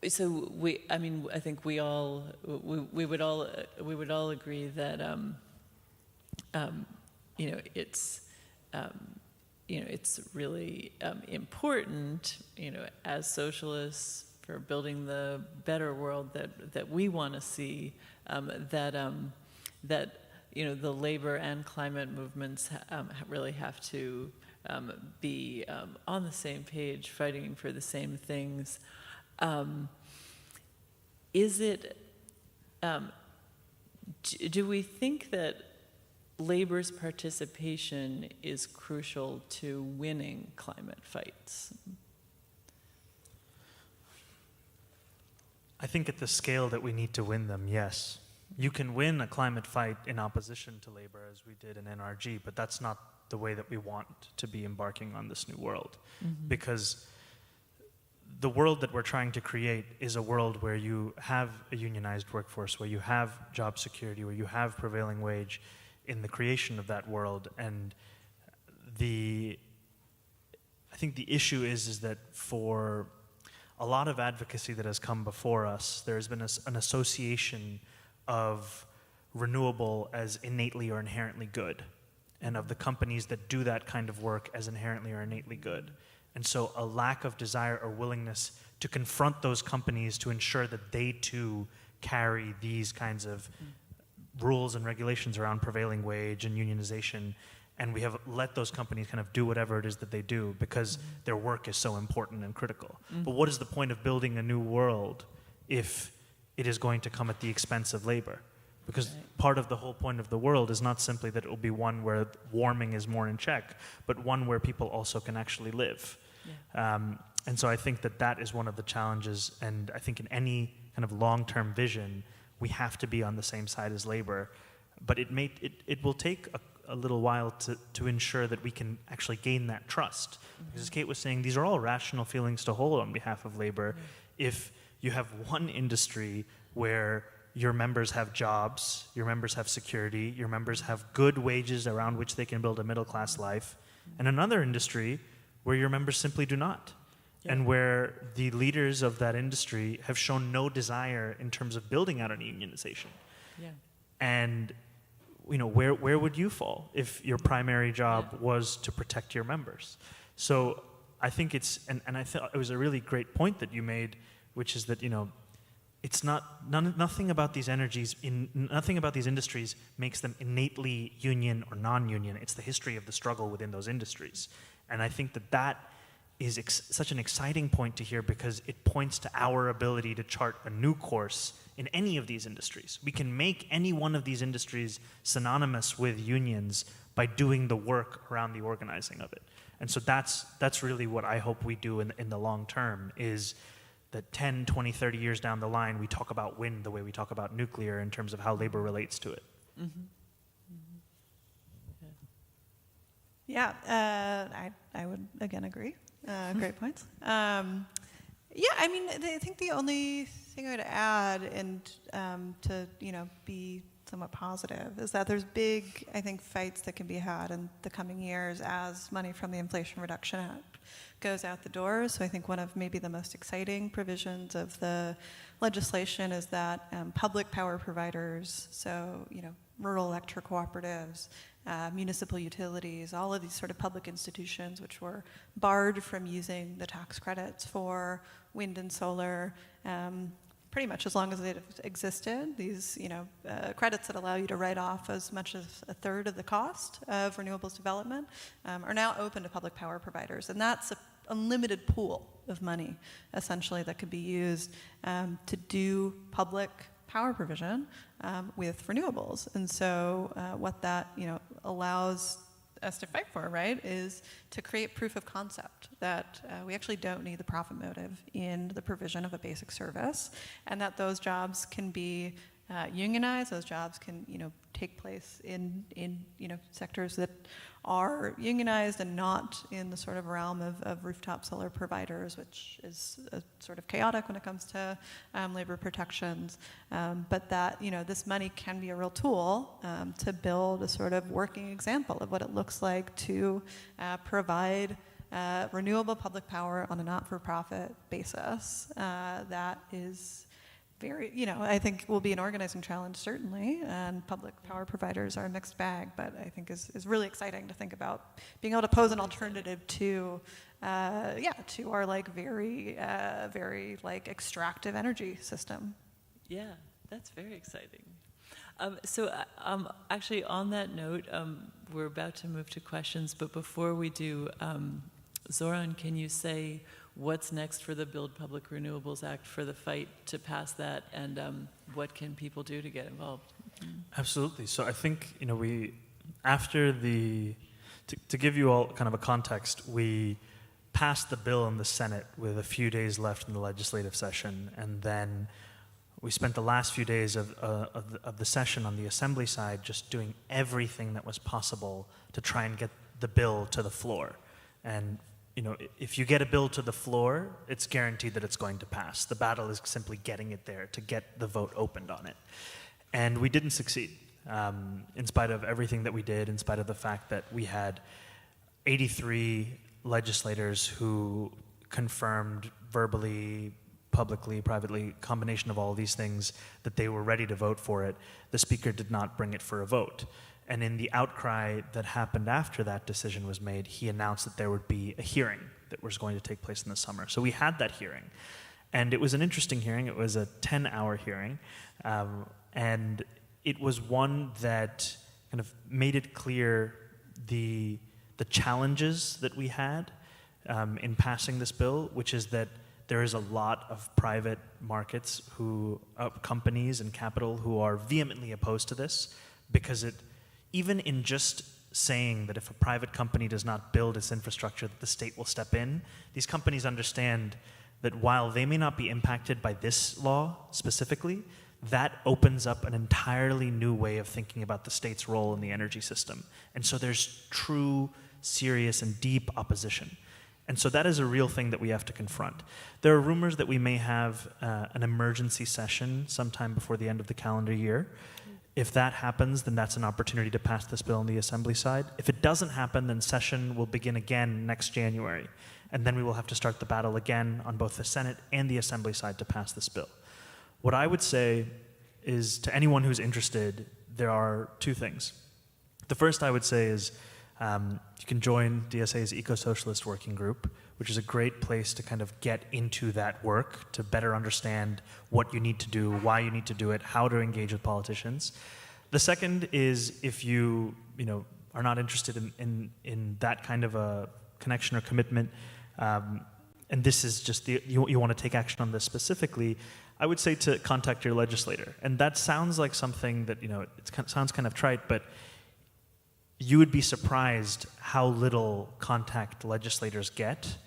so I think we would all agree that, it's really important, as socialists, for building the better world that we want to see, that the labor and climate movements really have to be on the same page, fighting for the same things. Do we think that labor's participation is crucial to winning climate fights? I think at the scale that we need to win them, yes. You can win a climate fight in opposition to labor, as we did in NRG, but that's not the way that we want to be embarking on this new world. Mm-hmm. Because the world that we're trying to create is a world where you have a unionized workforce, where you have job security, where you have prevailing wage in the creation of that world. And I think the issue is that for a lot of advocacy that has come before us, there's been an association of renewable as innately or inherently good, and of the companies that do that kind of work as inherently or innately good. And so a lack of desire or willingness to confront those companies to ensure that they too carry these kinds of rules and regulations around prevailing wage and unionization, and we have let those companies kind of do whatever it is that they do because their work is so important and critical. But what is the point of building a new world if it is going to come at the expense of labor? Because part of the whole point of the world is not simply that it will be one where warming is more in check, but one where people also can actually live. Yeah. And so I think that is one of the challenges, and I think in any kind of long-term vision, we have to be on the same side as labor. But it will take a little while to ensure that we can actually gain that trust. Mm-hmm. Because as Kate was saying, these are all rational feelings to hold on behalf of labor. Yeah. If you have one industry where your members have jobs, your members have security, your members have good wages around which they can build a middle-class life, and another industry where your members simply do not, and where the leaders of that industry have shown no desire in terms of building out any unionization. Yeah. And where would you fall if your primary job was to protect your members? So I think and I thought it was a really great point that you made, which is that it's nothing about these nothing about these industries makes them innately union or non-union. It's the history of the struggle within those industries, and I think that is such an exciting point to hear because it points to our ability to chart a new course in any of these industries. We can make any one of these industries synonymous with unions by doing the work around the organizing of it, and so that's really what I hope we do in the long term is that 10, 20, 30 years down the line, we talk about wind the way we talk about nuclear in terms of how labor relates to it. Mm-hmm. Mm-hmm. Yeah, I would again agree. Great points. I think the only thing I would add and to be somewhat positive is that there's big, I think, fights that can be had in the coming years as money from the Inflation Reduction Act goes out the door. So I think one of maybe the most exciting provisions of the legislation is that public power providers, so rural electric cooperatives, municipal utilities, all of these sort of public institutions which were barred from using the tax credits for wind and solar pretty much as long as it existed. These credits that allow you to write off as much as a third of the cost of renewables development are now open to public power providers. And that's unlimited pool of money, essentially, that could be used to do public power provision with renewables. And so what that allows us to fight for, right, is to create proof of concept that we actually don't need the profit motive in the provision of a basic service, and that those jobs can be unionized. Those jobs can, take place in sectors that are unionized and not in the sort of realm of rooftop solar providers, which is sort of chaotic when it comes to labor protections. But that, this money can be a real tool to build a sort of working example of what it looks like to provide renewable public power on a not-for-profit basis. That is very, I think will be an organizing challenge, certainly, and public power providers are a mixed bag, but I think is really exciting to think about being able to pose an alternative to, to our very extractive energy system. Yeah, that's very exciting. Actually, on that note, we're about to move to questions, but before we do, Zohran, can you say what's next for the Build Public Renewables Act, for the fight to pass that, and what can people do to get involved? Absolutely. So I think, to give you all kind of a context, we passed the bill in the Senate with a few days left in the legislative session, and then we spent the last few days of the session on the Assembly side just doing everything that was possible to try and get the bill to the floor. And if you get a bill to the floor, it's guaranteed that it's going to pass. The battle is simply getting it there to get the vote opened on it. And we didn't succeed, in spite of everything that we did, in spite of the fact that we had 83 legislators who confirmed verbally, publicly, privately, combination of all of these things, that they were ready to vote for it. The Speaker did not bring it for a vote. And in the outcry that happened after that decision was made, he announced that there would be a hearing that was going to take place in the summer. So we had that hearing. And it was an interesting hearing. It was a 10-hour hearing. And it was one that kind of made it clear the challenges that we had in passing this bill, which is that there is a lot of private markets companies and capital who are vehemently opposed to this, because even in just saying that if a private company does not build its infrastructure, that the state will step in, these companies understand that while they may not be impacted by this law specifically, that opens up an entirely new way of thinking about the state's role in the energy system. And so there's true, serious, and deep opposition. And so that is a real thing that we have to confront. There are rumors that we may have an emergency session sometime before the end of the calendar year. If that happens, then that's an opportunity to pass this bill on the Assembly side. If it doesn't happen, then session will begin again next January. And then we will have to start the battle again on both the Senate and the Assembly side to pass this bill. What I would say is, to anyone who's interested, there are two things. The first I would say is you can join DSA's Eco-Socialist Working Group, which is a great place to kind of get into that work, to better understand what you need to do, why you need to do it, how to engage with politicians. The second is, if you are not interested in that kind of a connection or commitment, and this is just you want to take action on this specifically, I would say to contact your legislator. And that sounds like something that it sounds kind of trite, but you would be surprised how little contact legislators get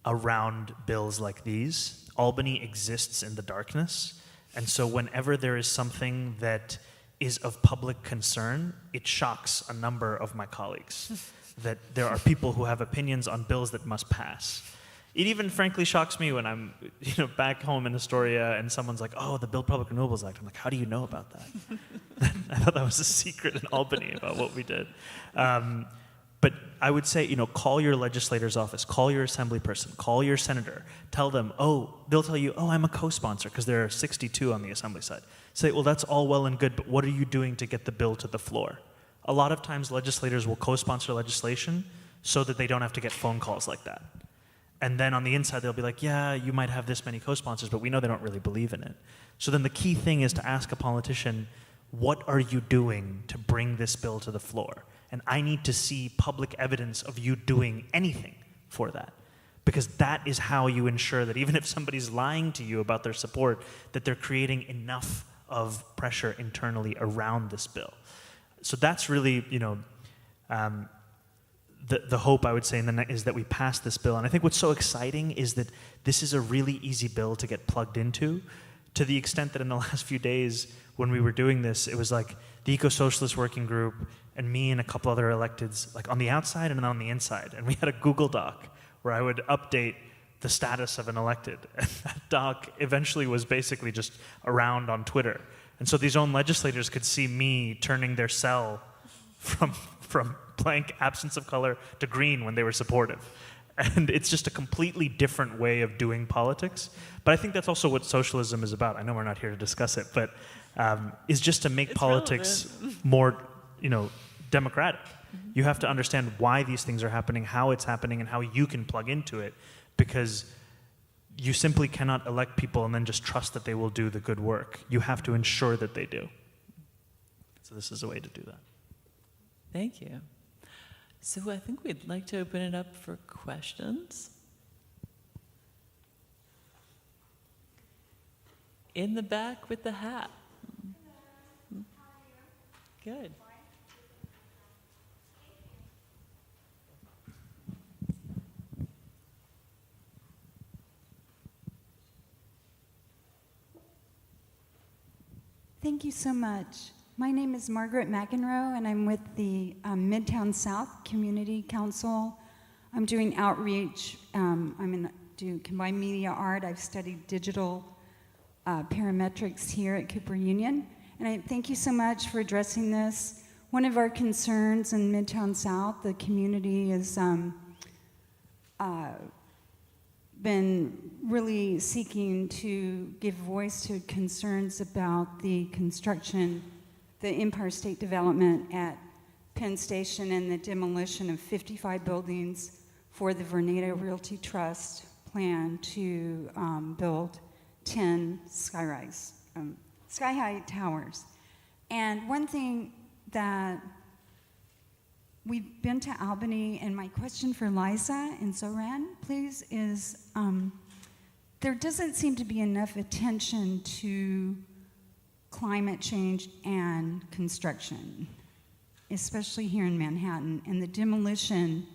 around bills like these. Albany exists in the darkness, and so whenever there is something that is of public concern, it shocks a number of my colleagues that there are people who have opinions on bills that must pass. It even frankly shocks me when I'm back home in Astoria and someone's like, oh, the Build Public Renewables Act. I'm like, how do you know about that? I thought that was a secret in Albany about what we did. But I would say, call your legislator's office, call your assembly person, call your senator, tell them, they'll tell you, I'm a co-sponsor, because there are 62 on the assembly side. Say, well, that's all well and good, but what are you doing to get the bill to the floor? A lot of times legislators will co-sponsor legislation so that they don't have to get phone calls like that. And then on the inside, they'll be like, yeah, you might have this many co-sponsors, but we know they don't really believe in it. So then the key thing is to ask a politician, what are you doing to bring this bill to the floor? And I need to see public evidence of you doing anything for that. because that is how you ensure that even if somebody's lying to you about their support, that they're creating enough of pressure internally around this bill. So that's really, the hope, I would say, is that we pass this bill. And I think what's so exciting is that this is a really easy bill to get plugged into, to the extent that in the last few days when we were doing this, it was like the Eco-Socialist Working Group and me and a couple other electeds, like on the outside and then on the inside. And we had a Google Doc where I would update the status of an elected. And that doc eventually was basically just around on Twitter. And so these own legislators could see me turning their cell from blank absence of color to green when they were supportive. And it's just a completely different way of doing politics. But I think that's also what socialism is about. I know we're not here to discuss it, but is just to make politics more, democratic. Mm-hmm. You have to understand why these things are happening, how it's happening, and how you can plug into it, because you simply cannot elect people and then just trust that they will do the good work. You have to ensure that they do. So this is a way to do that. Thank you. So I think we'd like to open it up for questions. In the back with the hat. Good. Thank you so much. My name is Margaret McEnroe, and I'm with the Midtown South Community Council. I'm doing outreach. Do combined media art. I've studied digital parametrics here at Cooper Union. And I thank you so much for addressing this. One of our concerns in Midtown South, the community has been really seeking to give voice to concerns about the construction, the Empire State Development at Penn Station and the demolition of 55 buildings for the Vornado Realty Trust plan to build 10 sky-high towers. And one thing that we've been to Albany, and my question for Liza and Zohran, please, is there doesn't seem to be enough attention to climate change and construction, especially here in Manhattan, and the demolition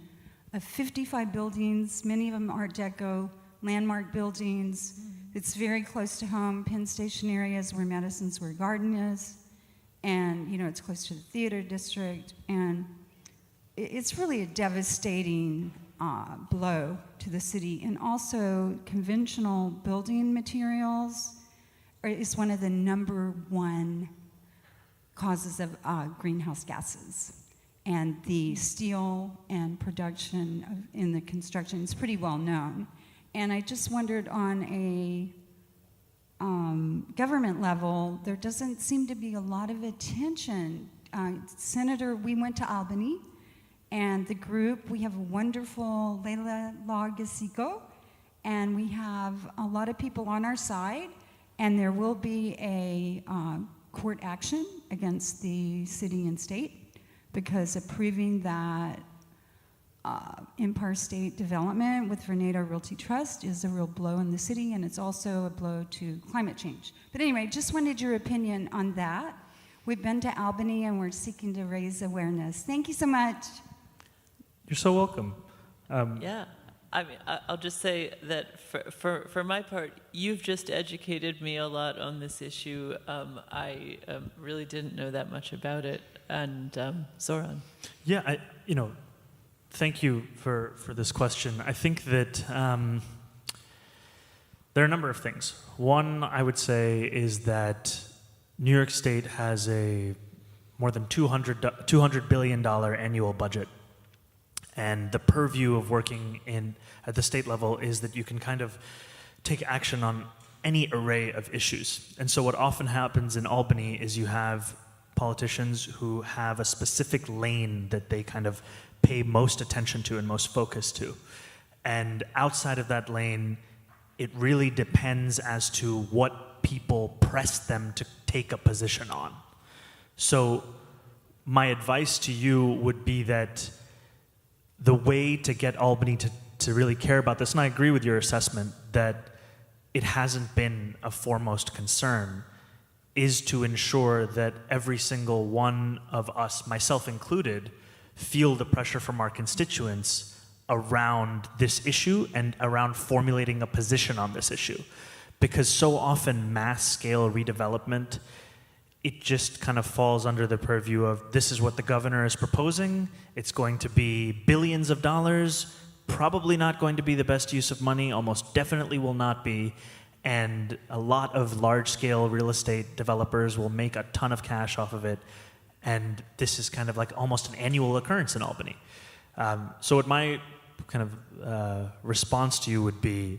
of 55 buildings, many of them Art Deco, landmark buildings. It's very close to home. Penn Station area is where Madison Square Garden is, and it's close to the theater district, and it's really a devastating blow to the city. And also, conventional building materials is one of the #1 causes of greenhouse gases. And the steel and production in the construction is pretty well known. And I just wondered, on a government level, there doesn't seem to be a lot of attention. Senator, we went to Albany, and the group, we have a wonderful Leila Lagasico, and we have a lot of people on our side, and there will be a court action against the city and state because approving that Empire State Development with Vornado Realty Trust is a real blow in the city, and it's also a blow to climate change. But anyway, just wanted your opinion on that. We've been to Albany, and we're seeking to raise awareness. Thank you so much. You're so welcome. Yeah, I mean, I'll just say that for my part, you've just educated me a lot on this issue. I really didn't know that much about it. And Zohran. Yeah, thank you for this question. I think that there are a number of things. One, I would say, is that New York State has a more than $200 billion annual budget. And the purview of working at the state level is that you can kind of take action on any array of issues. And so what often happens in Albany is you have politicians who have a specific lane that they kind of pay most attention to and most focus to. And outside of that lane, it really depends as to what people press them to take a position on. So my advice to you would be that the way to get Albany to really care about this, and I agree with your assessment that it hasn't been a foremost concern, is to ensure that every single one of us, myself included, feel the pressure from our constituents around this issue and around formulating a position on this issue. Because so often mass-scale redevelopment, it just kind of falls under the purview of this is what the governor is proposing, it's going to be billions of dollars, probably not going to be the best use of money, almost definitely will not be, and a lot of large-scale real estate developers will make a ton of cash off of it, and this is kind of like almost an annual occurrence in Albany. So what my kind of response to you would be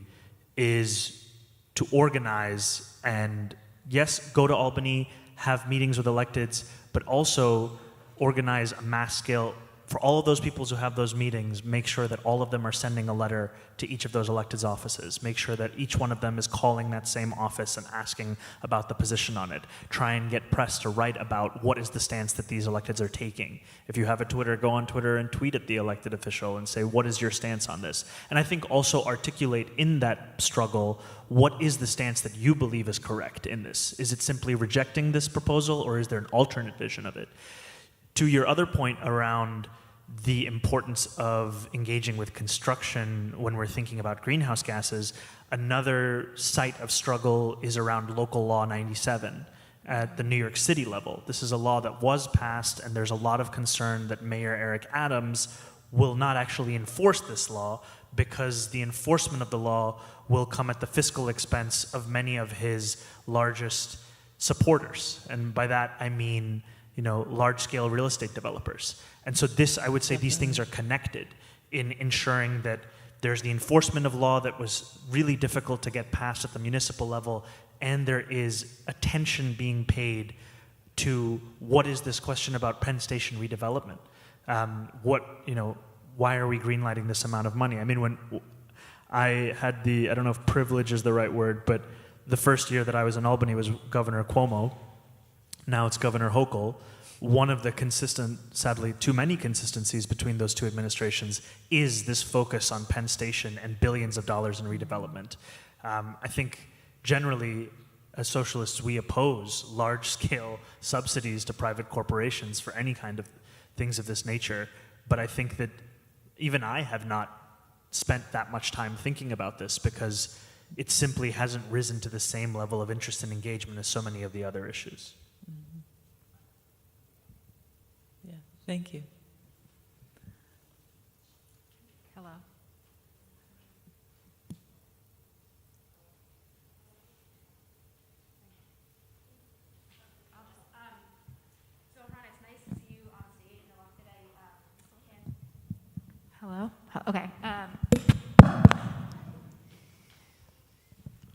is to organize and, yes, go to Albany, have meetings with electeds, but also organize a mass scale for all of those people who have those meetings. Make sure that all of them are sending a letter to each of those electeds' offices. Make sure that each one of them is calling that same office and asking about the position on it. Try and get press to write about what is the stance that these electeds are taking. If you have a Twitter, go on Twitter and tweet at the elected official and say, what is your stance on this? And I think also articulate in that struggle, what is the stance that you believe is correct in this? Is it simply rejecting this proposal, or is there an alternate vision of it? To your other point around the importance of engaging with construction when we're thinking about greenhouse gases, another site of struggle is around Local Law 97 at the New York City level. This is a law that was passed, and there's a lot of concern that Mayor Eric Adams will not actually enforce this law because the enforcement of the law will come at the fiscal expense of many of his largest supporters. And by that, I mean, large-scale real estate developers. And so this, I would say, these things are connected in ensuring that there's the enforcement of law that was really difficult to get passed at the municipal level, and there is attention being paid to what is this question about Penn Station redevelopment? Why are we greenlighting this amount of money? I mean, when I had I don't know if privilege is the right word, but the first year that I was in Albany was Governor Cuomo. Now it's Governor Hochul. One of the sadly too many consistencies between those two administrations is this focus on Penn Station and billions of dollars in redevelopment. I think generally, as socialists, we oppose large-scale subsidies to private corporations for any kind of things of this nature. But I think that even I have not spent that much time thinking about this because it simply hasn't risen to the same level of interest and engagement as so many of the other issues. Thank you. Hello. Zohran, it's nice to see you on stage. I love that I can. Hello? Okay.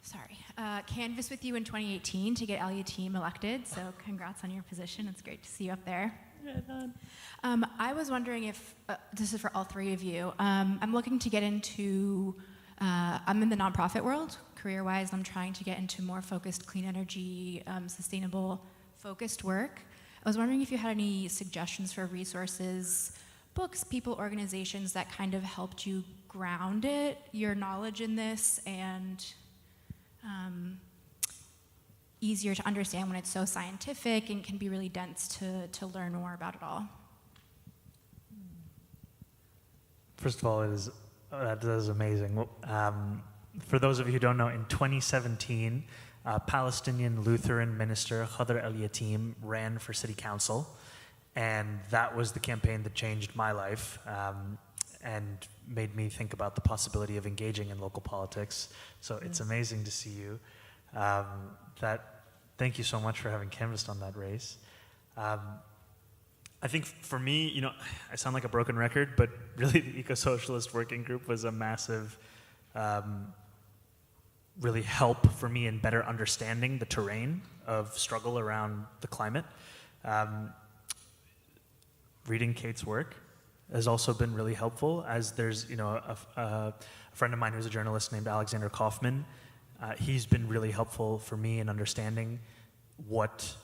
Sorry. Canvassed with you in 2018 to get Al-Yateem elected, so congrats on your position. It's great to see you up there. I was wondering if, this is for all three of you, I'm looking to get into, I'm in the nonprofit world, career-wise. I'm trying to get into more focused clean energy, sustainable focused work. I was wondering if you had any suggestions for resources, books, people, organizations that kind of helped you ground your knowledge in this, and easier to understand when it's so scientific and can be really dense to learn more about it all. First of all, that is amazing. For those of you who don't know, in 2017, Palestinian Lutheran minister Khadr Al-Yateem ran for city council, and that was the campaign that changed my life and made me think about the possibility of engaging in local politics. So it's amazing to see you. Thank you so much for having canvassed on that race. I think for me, I sound like a broken record, but really the Eco-Socialist Working Group was a massive, really help for me in better understanding the terrain of struggle around the climate. Reading Kate's work has also been really helpful, as there's a friend of mine who's a journalist named Alexander Kaufman. He's been really helpful for me in understanding what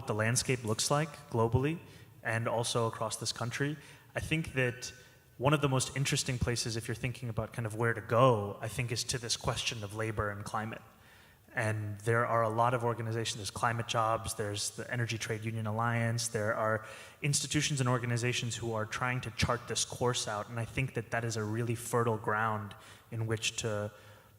the landscape looks like globally and also across this country. I think that one of the most interesting places, if you're thinking about kind of where to go, I think, is to this question of labor and climate. And there are a lot of organizations. There's Climate Jobs, there's the Energy Trade Union Alliance, there are institutions and organizations who are trying to chart this course out. And I think that that is a really fertile ground in which to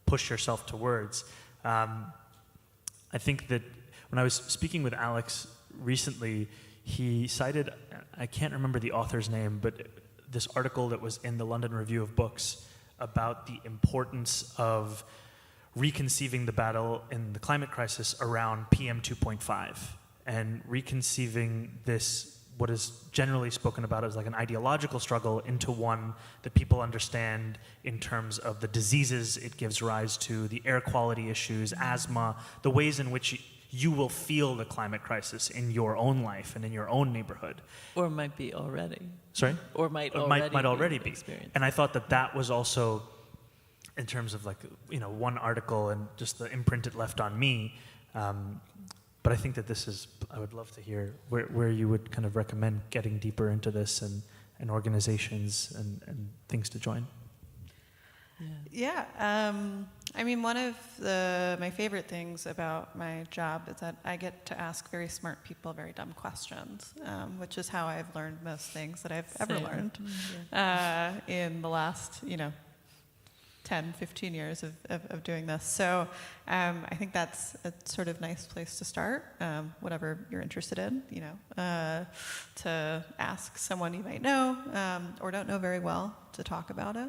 push yourself towards. I think that when I was speaking with Alex recently, he cited, I can't remember the author's name, but this article that was in the London Review of Books about the importance of reconceiving the battle in the climate crisis around PM 2.5 and reconceiving this, what is generally spoken about as like an ideological struggle, into one that people understand in terms of the diseases it gives rise to, the air quality issues, asthma, the ways in which you will feel the climate crisis in your own life and in your own neighborhood. Or might be already. Sorry? Or might already be. Experienced. And I thought that that was also, in terms of like, you know, one article and just the imprint it left on me. But I think that this is, I would love to hear where you would kind of recommend getting deeper into this and organizations and things to join. Yeah, I mean, one of my favorite things about my job is that I get to ask very smart people very dumb questions, which is how I've learned most things that I've ever learned in the last, 10, 15 years of doing this. So I think that's a sort of nice place to start, whatever you're interested in, to ask someone you might know or don't know very well to talk about it.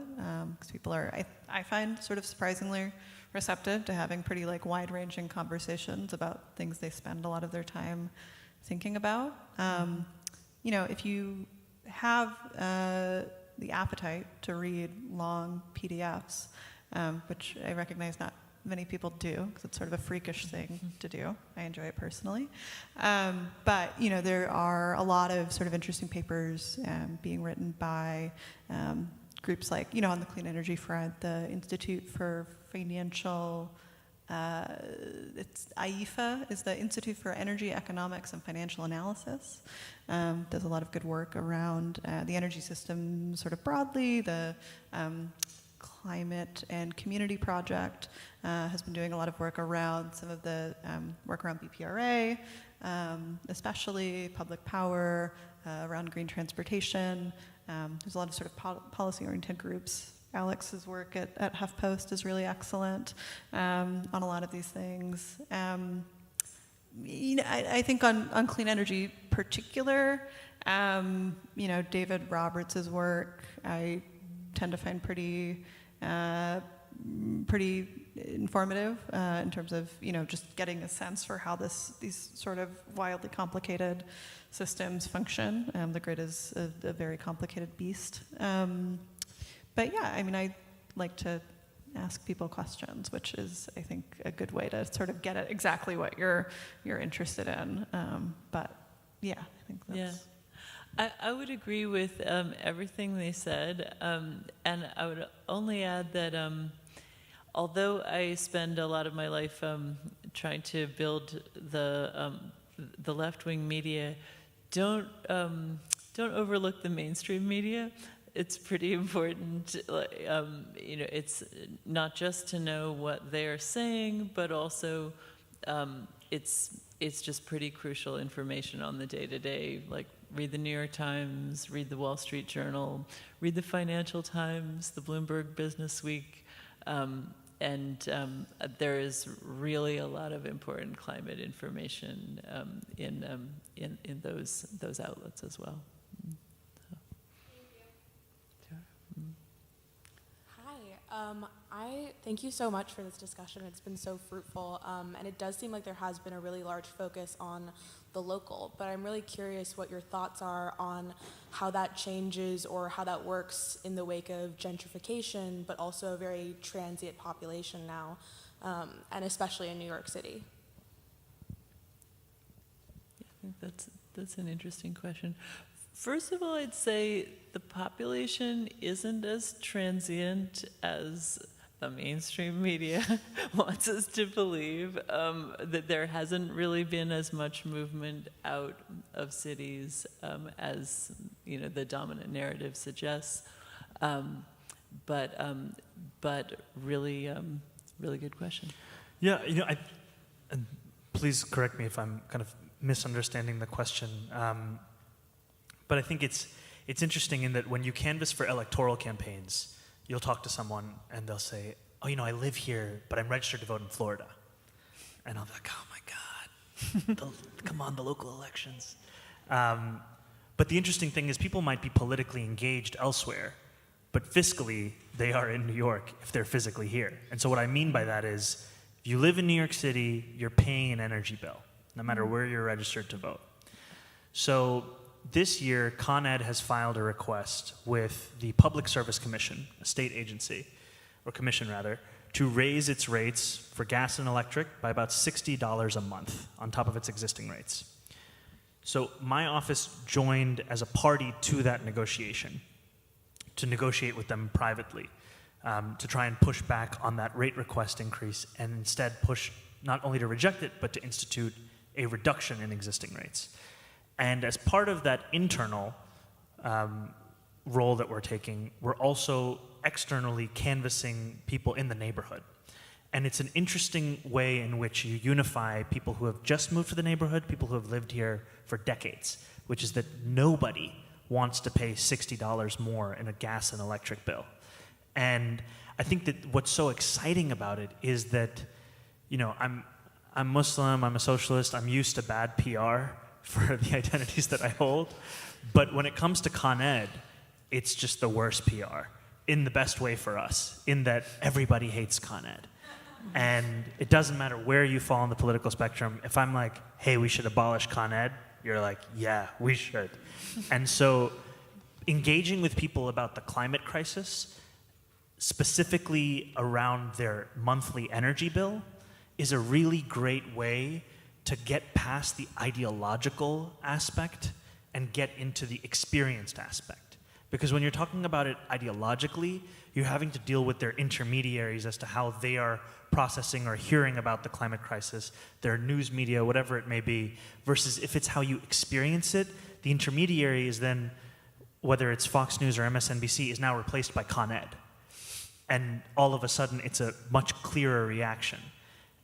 Because people are, I find, sort of surprisingly receptive to having pretty like wide-ranging conversations about things they spend a lot of their time thinking about. If you have the appetite to read long PDFs, which I recognize not many people do, because it's sort of a freakish thing to do. I enjoy it personally. But there are a lot of sort of interesting papers being written by groups like, on the clean energy front, the Institute for Financial, it's IEFA, is the Institute for Energy Economics and Financial Analysis. Does a lot of good work around the energy system sort of broadly. The Climate and Community Project has been doing a lot of work around some of the work around BPRA, especially public power, around green transportation. There's a lot of sort of policy-oriented groups. Alex's work at HuffPost is really excellent on a lot of these things. I think on clean energy particular, David Roberts' work I tend to find pretty informative in terms of just getting a sense for how these sort of wildly complicated systems function. The grid is a very complicated beast. But yeah, I like to ask people questions, which is, I think, a good way to sort of get at exactly what you're interested in. But yeah, I think that's... Yeah. I would agree with everything they said, and I would only add that although I spend a lot of my life trying to build the left-wing media, don't overlook the mainstream media. It's pretty important, it's not just to know what they're saying, but also it's just pretty crucial information on the day-to-day. Like, read the New York Times, read the Wall Street Journal, read the Financial Times, the Bloomberg Business Week, and there is really a lot of important climate information in those outlets as well. I thank you so much for this discussion. It's been so fruitful, and it does seem like there has been a really large focus on the local, but I'm really curious what your thoughts are on how that changes or how that works in the wake of gentrification, but also a very transient population now, and especially in New York City. I think that's an interesting question. First of all, I'd say the population isn't as transient as the mainstream media wants us to believe, that there hasn't really been as much movement out of cities as the dominant narrative suggests. But really, really good question. Yeah, and please correct me if I'm kind of misunderstanding the question. But I think it's interesting in that when you canvass for electoral campaigns, you'll talk to someone and they'll say, oh, I live here, but I'm registered to vote in Florida. And I'll be like, oh my God, come on, the local elections. But the interesting thing is people might be politically engaged elsewhere, but fiscally, they are in New York if they're physically here. And so what I mean by that is, if you live in New York City, you're paying an energy bill, no matter where you're registered to vote. So this year, Con Ed has filed a request with the Public Service Commission, a state agency, or commission rather, to raise its rates for gas and electric by about $60 a month on top of its existing rates. So my office joined as a party to that negotiation, to negotiate with them privately, to try and push back on that rate request increase and instead push not only to reject it, but to institute a reduction in existing rates. And as part of that internal role that we're taking, we're also externally canvassing people in the neighborhood. And it's an interesting way in which you unify people who have just moved to the neighborhood, people who have lived here for decades, which is that nobody wants to pay $60 more in a gas and electric bill. And I think that what's so exciting about it is that, I'm Muslim, I'm a socialist, I'm used to bad PR for the identities that I hold. But when it comes to Con Ed, it's just the worst PR, in the best way for us, in that everybody hates Con Ed. And it doesn't matter where you fall on the political spectrum. If I'm like, hey, we should abolish Con Ed, you're like, yeah, we should. And so engaging with people about the climate crisis, specifically around their monthly energy bill, is a really great way to get past the ideological aspect and get into the experienced aspect. Because when you're talking about it ideologically, you're having to deal with their intermediaries as to how they are processing or hearing about the climate crisis, their news media, whatever it may be, versus if it's how you experience it, the intermediary is then, whether it's Fox News or MSNBC, is now replaced by Con Ed. And all of a sudden, it's a much clearer reaction.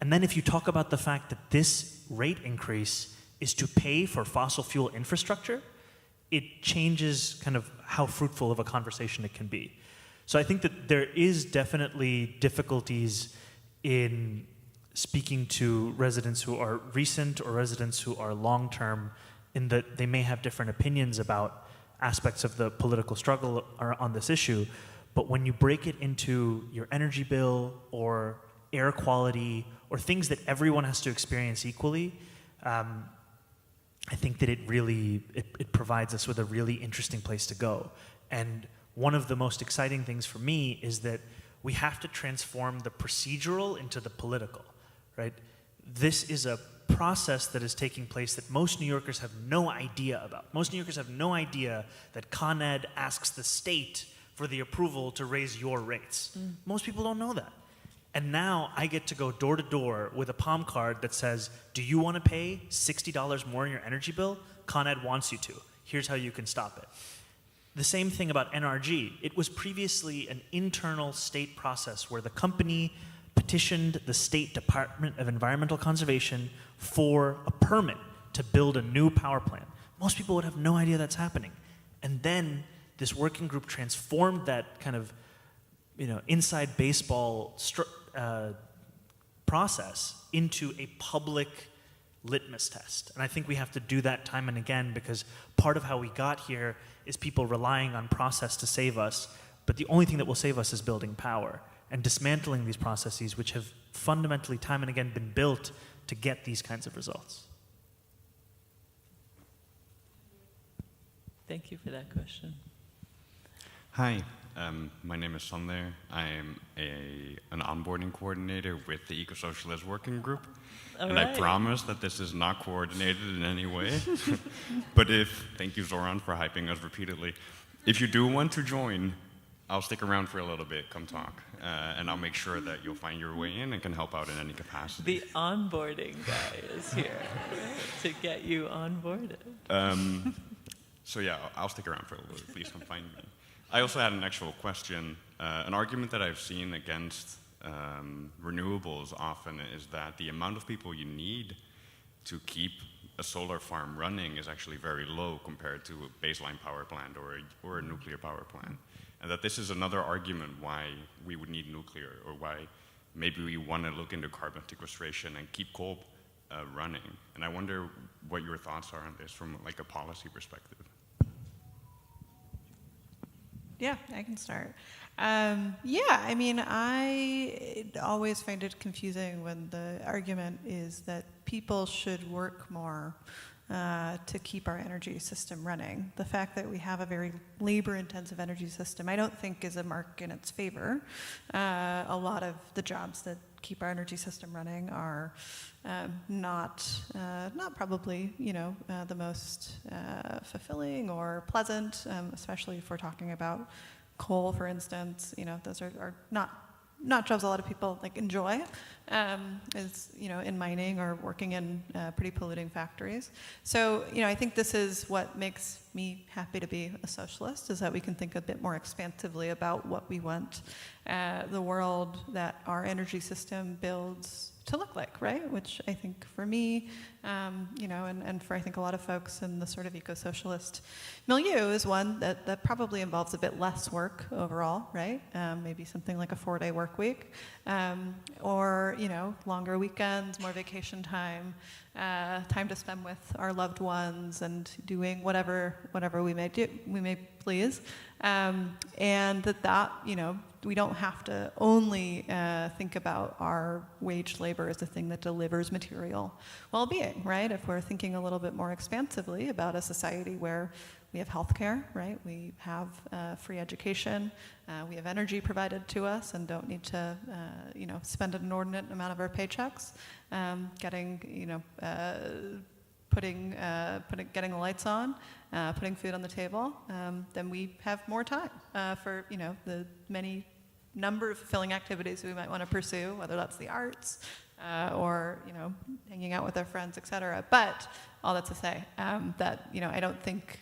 And then if you talk about the fact that this rate increase is to pay for fossil fuel infrastructure, it changes kind of how fruitful of a conversation it can be. So I think that there is definitely difficulties in speaking to residents who are recent or residents who are long-term, in that they may have different opinions about aspects of the political struggle on this issue. But when you break it into your energy bill or air quality or things that everyone has to experience equally, I think that it really provides us with a really interesting place to go. And one of the most exciting things for me is that we have to transform the procedural into the political, right? This is a process that is taking place that most New Yorkers have no idea about. Most New Yorkers have no idea that Con Ed asks the state for the approval to raise your rates. Most people don't know that. And now I get to go door to door with a palm card that says, do you want to pay $60 more in your energy bill? Con Ed wants you to. Here's how you can stop it. The same thing about NRG. It was previously an internal state process where the company petitioned the State Department of Environmental Conservation for a permit to build a new power plant. Most people would have no idea that's happening. And then this working group transformed that kind of inside baseball process into a public litmus test. And I think we have to do that time and again, because part of how we got here is people relying on process to save us, but the only thing that will save us is building power and dismantling these processes which have fundamentally time and again been built to get these kinds of results. Thank you for that question. Hi, my name is Sander. I am an onboarding coordinator with the Eco-Socialist Working Group. All and right. I promise that this is not coordinated in any way. But thank you Zohran for hyping us repeatedly. If you do want to join, I'll stick around for a little bit, come talk. And I'll make sure that you'll find your way in and can help out in any capacity. The onboarding guy is here to get you onboarded. So yeah, I'll stick around for a little bit. Please come find me. I also had an actual question. An argument that I've seen against renewables often is that the amount of people you need to keep a solar farm running is actually very low compared to a baseline power plant or a nuclear power plant. And that this is another argument why we would need nuclear, or why maybe we want to look into carbon sequestration and keep coal running. And I wonder what your thoughts are on this from like a policy perspective. Yeah, I can start. Yeah, I mean, I always find it confusing when the argument is that people should work more to keep our energy system running. The fact that we have a very labor-intensive energy system, I don't think is a mark in its favor. A lot of the jobs that keep our energy system running are not probably, the most fulfilling or pleasant, especially if we're talking about coal, for instance. Those are not jobs a lot of people like enjoy, in mining or working in pretty polluting factories. So, I think this is what makes me happy to be a socialist, is that we can think a bit more expansively about what we want the world that our energy system builds to look like, right? Which I think for me, and for I think a lot of folks in the sort of eco-socialist milieu is one that probably involves a bit less work overall, right? Maybe something like a 4-day work week, or, longer weekends, more vacation time, time to spend with our loved ones and doing whatever we may please, and that we don't have to only think about our waged labor as a thing that delivers material well-being, right? If we're thinking a little bit more expansively about a society where we have healthcare, right? We have free education, we have energy provided to us, and don't need to, spend an inordinate amount of our paychecks getting the lights on, putting food on the table, then we have more time for the many number of fulfilling activities we might want to pursue, whether that's the arts or hanging out with our friends, etc. But all that to say that I don't think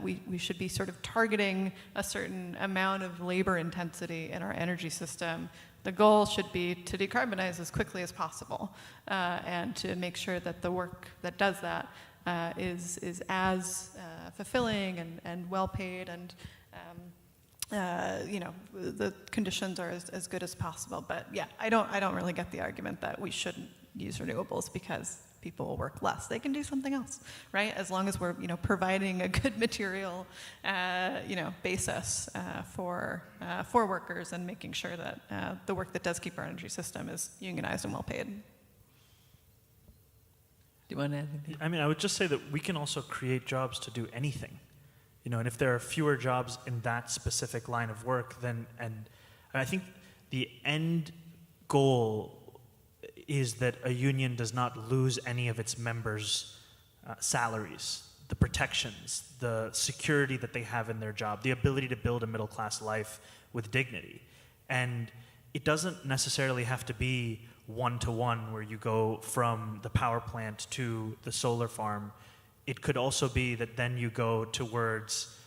we should be sort of targeting a certain amount of labor intensity in our energy system. The goal should be to decarbonize as quickly as possible, and to make sure that the work that does that is as fulfilling and well paid, and the conditions are as good as possible. But yeah, I don't really get the argument that we shouldn't use renewables because people will work less. They can do something else, right? As long as we're providing a good material basis for workers, and making sure that the work that does keep our energy system is unionized and well paid. Do you want to add anything? I mean, I would just say that we can also create jobs to do anything, and if there are fewer jobs in that specific line of work, then, and I think the end goal is that a union does not lose any of its members' salaries, the protections, the security that they have in their job, the ability to build a middle-class life with dignity. And it doesn't necessarily have to be one-to-one where you go from the power plant to the solar farm. It could also be that then you go towards,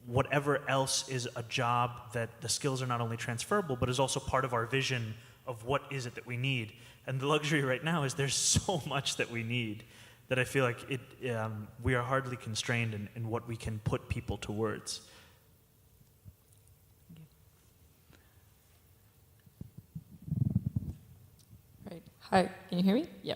whatever else is a job that the skills are not only transferable, but is also part of our vision of what is it that we need. And the luxury right now is there's so much that we need that I feel like we are hardly constrained in what we can put people towards. Right. Hi, can you hear me? Yeah.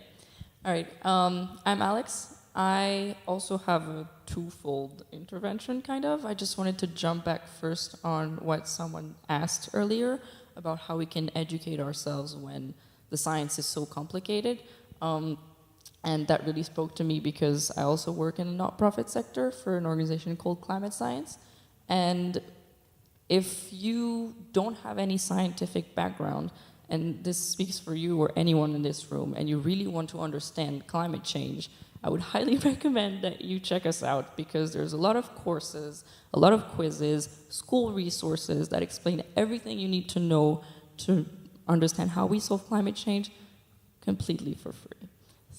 All right. I'm Alex. I also have a twofold intervention, kind of. I just wanted to jump back first on what someone asked earlier about how we can educate ourselves when the science is so complicated. And that really spoke to me because I also work in the not-profit sector for an organization called Climate Science. And if you don't have any scientific background, and this speaks for you or anyone in this room, and you really want to understand climate change, I would highly recommend that you check us out, because there's a lot of courses, a lot of quizzes, school resources that explain everything you need to know to understand how we solve climate change completely for free.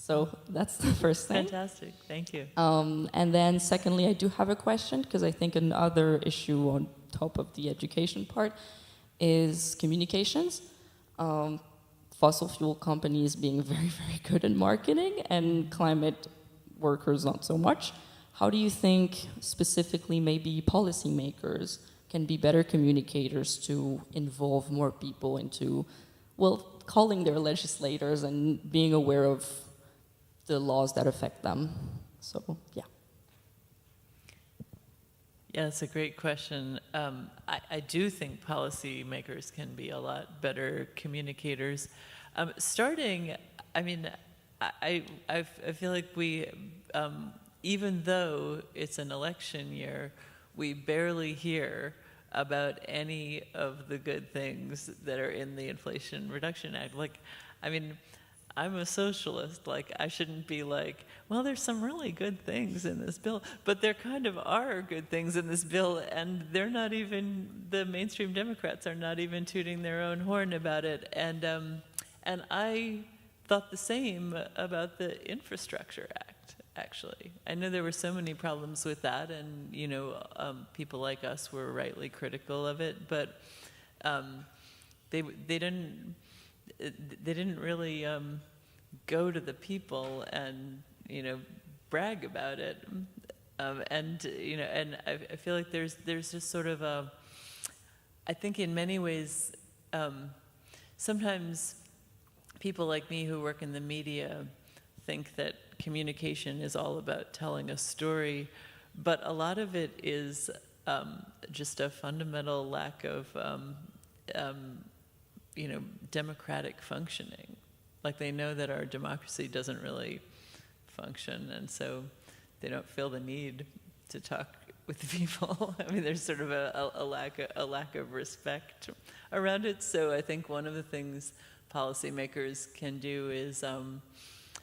So that's the first thing. Fantastic, thank you. And then secondly, I do have a question, because I think another issue on top of the education part is communications. Fossil fuel companies being very, very good at marketing and climate workers not so much. How do you think specifically maybe policymakers can be better communicators to involve more people into, well, calling their legislators and being aware of the laws that affect them? So, yeah. Yeah, it's a great question. I do think policymakers can be a lot better communicators. I feel like we, even though it's an election year, we barely hear about any of the good things that are in the Inflation Reduction Act. Like, I mean, I'm a socialist. Like, I shouldn't be like, well, there's some really good things in this bill, but there kind of are good things in this bill, and they're not even, the mainstream Democrats are not even tooting their own horn about it. And I thought the same about the Infrastructure Act, actually. I know there were so many problems with that, and, you know, people like us were rightly critical of it, but they didn't really go to the people and, you know, brag about it. And, you know, and I feel like there's just sort of a, I think in many ways, sometimes people like me who work in the media think that communication is all about telling a story, but a lot of it is just a fundamental lack of you know, democratic functioning. Like, they know that our democracy doesn't really function, and so they don't feel the need to talk with the people. I mean, there's sort of a lack of respect around it. So I think one of the things policymakers can do is,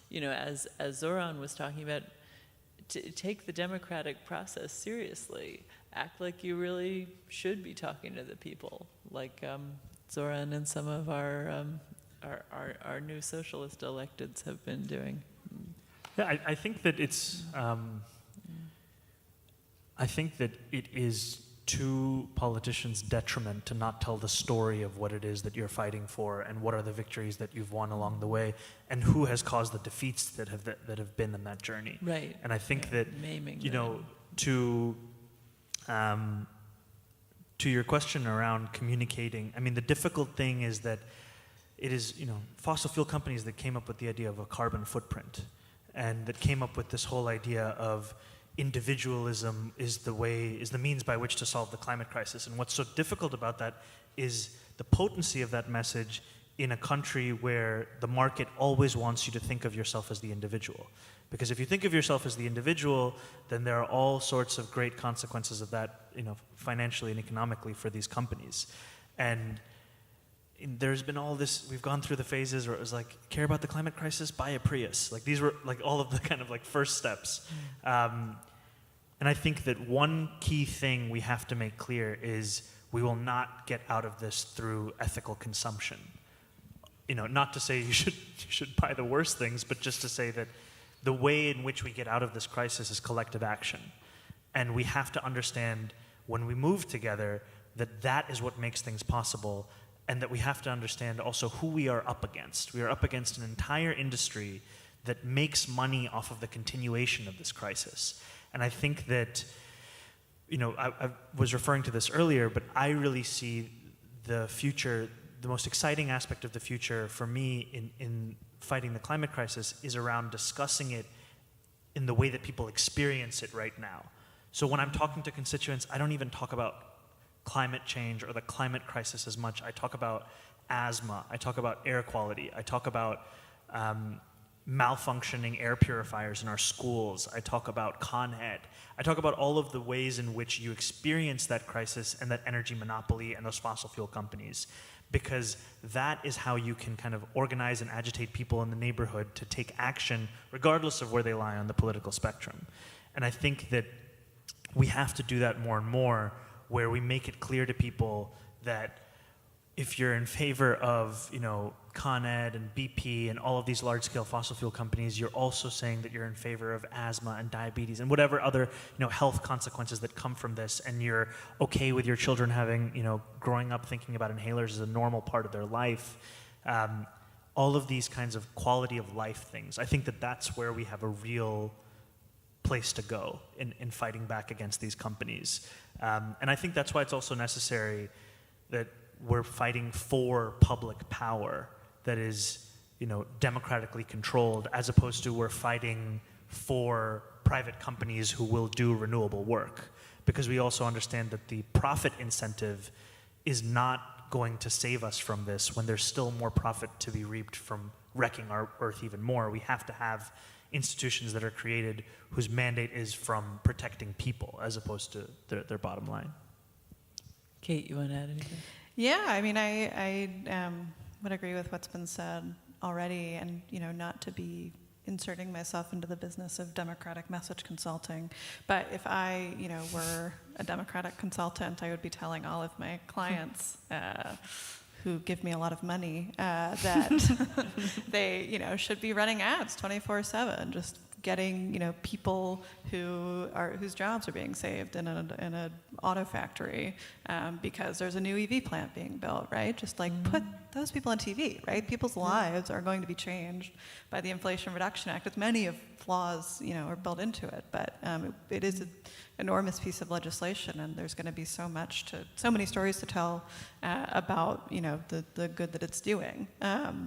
you know, as Zohran was talking about, to take the democratic process seriously. Act like you really should be talking to the people, like Zohran and some of our new socialist electeds have been doing. Yeah, I think that it's. I think that it is to politicians' detriment to not tell the story of what it is that you're fighting for, and what are the victories that you've won along the way, and who has caused the defeats that have been in that journey. Right. And I think that, Maiming you them. know, to your question around communicating, I mean, the difficult thing is that it is, you know, fossil fuel companies that came up with the idea of a carbon footprint, and that came up with this whole idea of individualism is the means by which to solve the climate crisis. And what's so difficult about that is the potency of that message in a country where the market always wants you to think of yourself as the individual. Because if you think of yourself as the individual, then there are all sorts of great consequences of that, you know, financially and economically for these companies. And there's been all this, we've gone through the phases where it was like, care about the climate crisis, buy a Prius. Like, these were like all of the kind of like first steps. And I think that one key thing we have to make clear is we will not get out of this through ethical consumption. You know, not to say you should buy the worst things, but just to say that the way in which we get out of this crisis is collective action. And we have to understand when we move together that that is what makes things possible, and that we have to understand also who we are up against. We are up against an entire industry that makes money off of the continuation of this crisis. And I think that, you know, I was referring to this earlier, but I really see the future, the most exciting aspect of the future for me in fighting the climate crisis is around discussing it in the way that people experience it right now. So when I'm talking to constituents, I don't even talk about climate change or the climate crisis as much. I talk about asthma, I talk about air quality, I talk about malfunctioning air purifiers in our schools, I talk about Con Ed, I talk about all of the ways in which you experience that crisis and that energy monopoly and those fossil fuel companies, because that is how you can kind of organize and agitate people in the neighborhood to take action regardless of where they lie on the political spectrum. And I think that we have to do that more and more, where we make it clear to people that if you're in favor of, Con Ed and BP and all of these large-scale fossil fuel companies, you're also saying that you're in favor of asthma and diabetes and whatever other, health consequences that come from this, and you're okay with your children having, growing up thinking about inhalers as a normal part of their life. All of these kinds of quality of life things. I think that that's where we have a real place to go in fighting back against these companies. And I think that's why it's also necessary that we're fighting for public power that is, democratically controlled, as opposed to we're fighting for private companies who will do renewable work. Because we also understand that the profit incentive is not going to save us from this when there's still more profit to be reaped from wrecking our Earth even more. We have to have institutions that are created whose mandate is from protecting people as opposed to their bottom line. Kate, you want to add anything? Yeah, I mean, I would agree with what's been said already, and not to be inserting myself into the business of democratic message consulting, but if I, were a democratic consultant, I would be telling all of my clients who give me a lot of money that they, should be running ads 24/7, just getting, people whose jobs are being saved in a auto factory because there's a new EV plant being built, right? Just like put those people on TV, right? People's lives are going to be changed by the Inflation Reduction Act, with many of flaws, are built into it, but it is an enormous piece of legislation, and there's going to be so many stories to tell about, the good that it's doing. I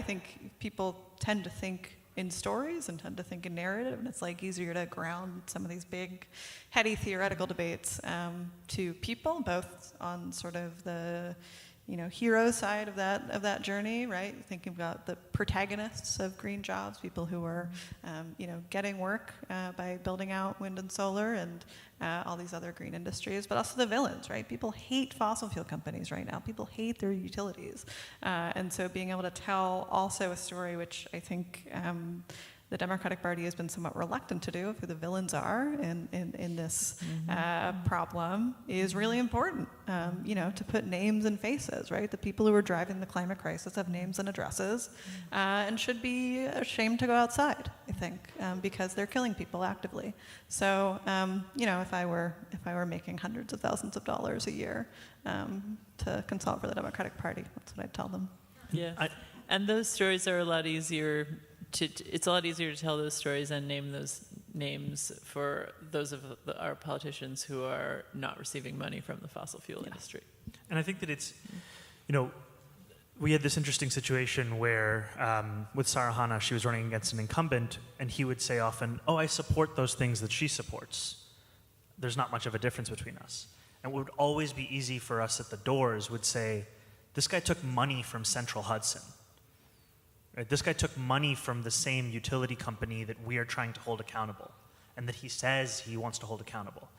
think people tend to think in stories and tend to think in narrative, and it's like easier to ground some of these big, heady theoretical debates to people, both on sort of the hero side of that journey, right? Thinking about the protagonists of green jobs, people who are getting work by building out wind and solar and all these other green industries, but also the villains, right? People hate fossil fuel companies right now. People hate their utilities. And so being able to tell also a story, which I think the Democratic Party has been somewhat reluctant to do, of who the villains are in this problem, is really important. To put names and faces, right? The people who are driving the climate crisis have names and addresses, and should be ashamed to go outside, I think, because they're killing people actively. So, if I were making hundreds of thousands of dollars a year to consult for the Democratic Party, that's what I'd tell them. Yeah, and those stories are a lot easier. It's a lot easier to tell those stories and name those names for those of our politicians who are not receiving money from the fossil fuel industry. And I think that it's, we had this interesting situation where with Sarah Hanna, she was running against an incumbent, and he would say often, "Oh, I support those things that she supports. There's not much of a difference between us." And what would always be easy for us at the doors would say, "This guy took money from Central Hudson. Right? This guy took money from the same utility company that we are trying to hold accountable, and that he says he wants to hold accountable."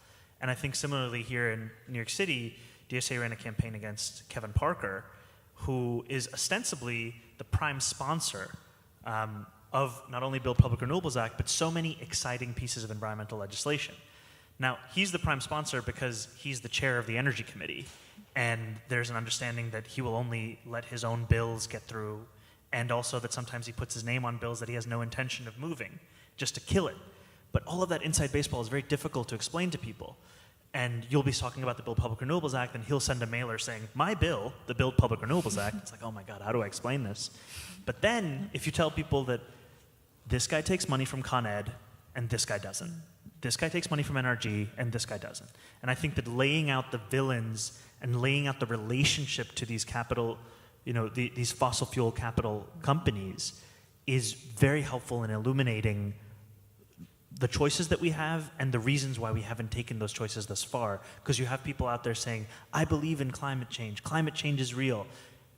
And I think similarly here in New York City, DSA ran a campaign against Kevin Parker, who is ostensibly the prime sponsor of not only Build Public Renewables Act, but so many exciting pieces of environmental legislation. Now, he's the prime sponsor because he's the chair of the Energy Committee, and there's an understanding that he will only let his own bills get through, and also that sometimes he puts his name on bills that he has no intention of moving, just to kill it. But all of that inside baseball is very difficult to explain to people. And you'll be talking about the Build Public Renewables Act, and he'll send a mailer saying, "My bill, the Build Public Renewables Act." It's like, oh my God, how do I explain this? But then, if you tell people that this guy takes money from Con Ed, and this guy doesn't. This guy takes money from NRG, and this guy doesn't. And I think that laying out the villains and laying out the relationship to these capital, these fossil fuel capital companies is very helpful in illuminating the choices that we have and the reasons why we haven't taken those choices thus far. Because you have people out there saying, "I believe in climate change. Climate change is real.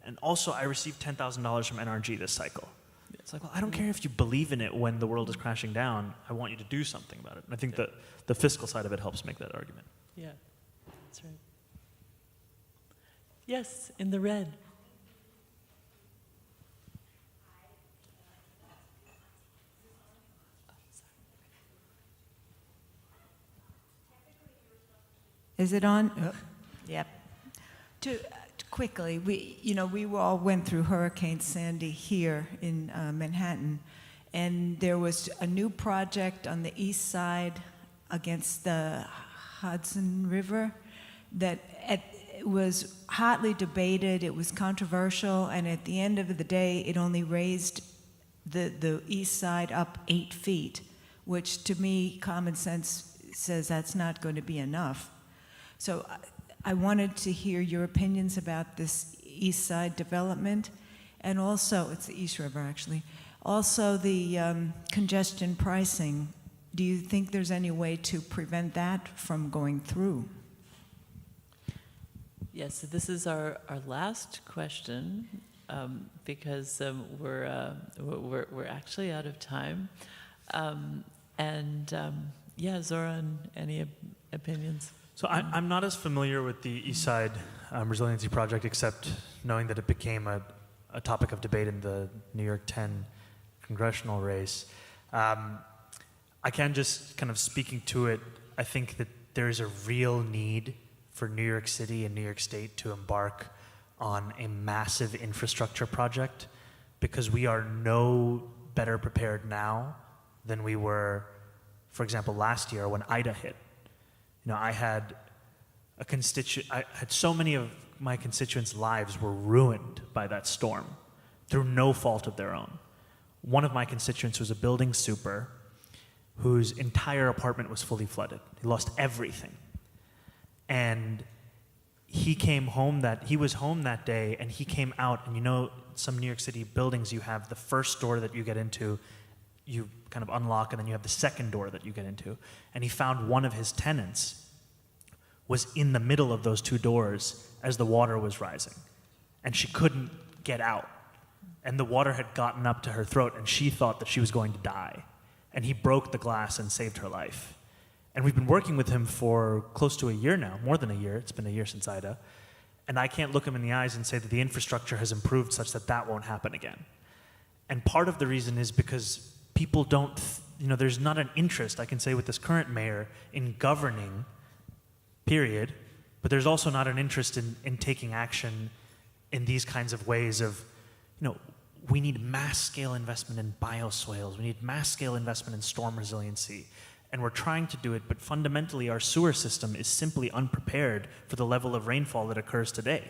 And also, I received $10,000 from NRG this cycle." It's like, well, I don't care if you believe in it when the world is crashing down. I want you to do something about it. And I think that the fiscal side of it helps make that argument. Yeah, that's right. Yes, in the red. Is it on? Oh, yep. Quickly, we all went through Hurricane Sandy here in Manhattan, and there was a new project on the east side against the Hudson River that was hotly debated. It was controversial, and at the end of the day, it only raised the east side up 8 feet, which to me, common sense says that's not going to be enough. So I wanted to hear your opinions about this east side development, and also, it's the East River actually, also the congestion pricing. Do you think there's any way to prevent that from going through? Yes, so this is our last question because we're actually out of time. Yeah, Zohran, any opinions? So I'm not as familiar with the East Side Resiliency Project, except knowing that it became a topic of debate in the New York 10 congressional race. I can just kind of speaking to it, I think that there is a real need for New York City and New York State to embark on a massive infrastructure project, because we are no better prepared now than we were, for example, last year when Ida hit. I had so many of my constituents' lives were ruined by that storm through no fault of their own. One of my constituents was a building super whose entire apartment was fully flooded. He lost everything. And he was home that day, and he came out, and some New York City buildings, you have the first door that you get into, you kind of unlock, and then you have the second door that you get into. And he found one of his tenants was in the middle of those two doors as the water was rising. And she couldn't get out. And the water had gotten up to her throat, and she thought that she was going to die. And he broke the glass and saved her life. And we've been working with him for close to a year now, more than a year. It's been a year since Ida. And I can't look him in the eyes and say that the infrastructure has improved such that that won't happen again. And part of the reason is because people don't, there's not an interest, I can say with this current mayor, in governing, period. But there's also not an interest in taking action in these kinds of ways of, we need mass scale investment in bioswales. We need mass scale investment in storm resiliency. And we're trying to do it, but fundamentally our sewer system is simply unprepared for the level of rainfall that occurs today.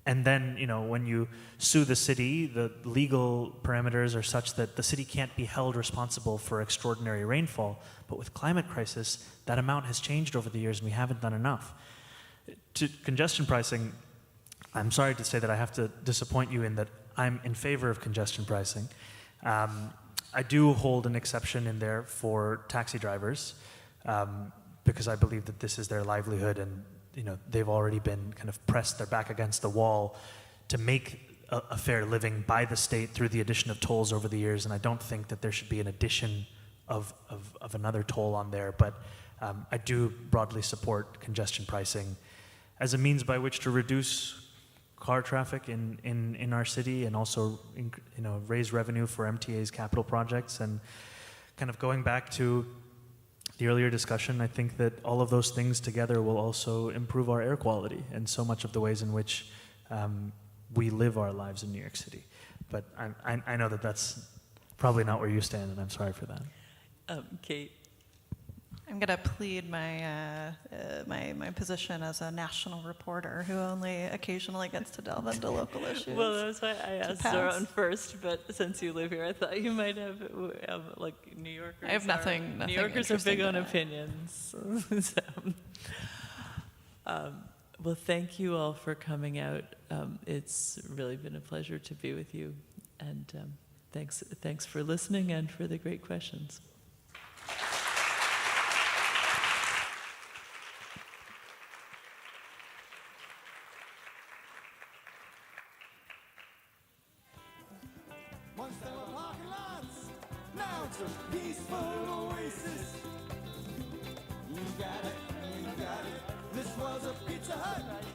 And then, when you sue the city, the legal parameters are such that the city can't be held responsible for extraordinary rainfall. But with climate crisis, that amount has changed over the years, and we haven't done enough. To congestion pricing, I'm sorry to say that I have to disappoint you in that I'm in favor of congestion pricing. I do hold an exception in there for taxi drivers because I believe that this is their livelihood, and they've already been kind of pressed their back against the wall to make a fair living by the state through the addition of tolls over the years, and I don't think that there should be an addition of another toll on there. But I do broadly support congestion pricing as a means by which to reduce car traffic in our city, and also raise revenue for MTA's capital projects. And kind of going back to the earlier discussion, I think that all of those things together will also improve our air quality and so much of the ways in which we live our lives in New York City. But I know that that's probably not where you stand, and I'm sorry for that. Kate? I'm going to plead my my position as a national reporter who only occasionally gets to delve into local issues. Well, that's why I asked Zohran first, but since you live here, I thought you might have like New Yorkers. I have nothing New Yorkers are big on that. opinions. Well, thank you all for coming out. It's really been a pleasure to be with you, and thanks for listening and for the great questions. Once there were parking lots, now it's a peaceful oasis. You got it, this was a Pizza Hut.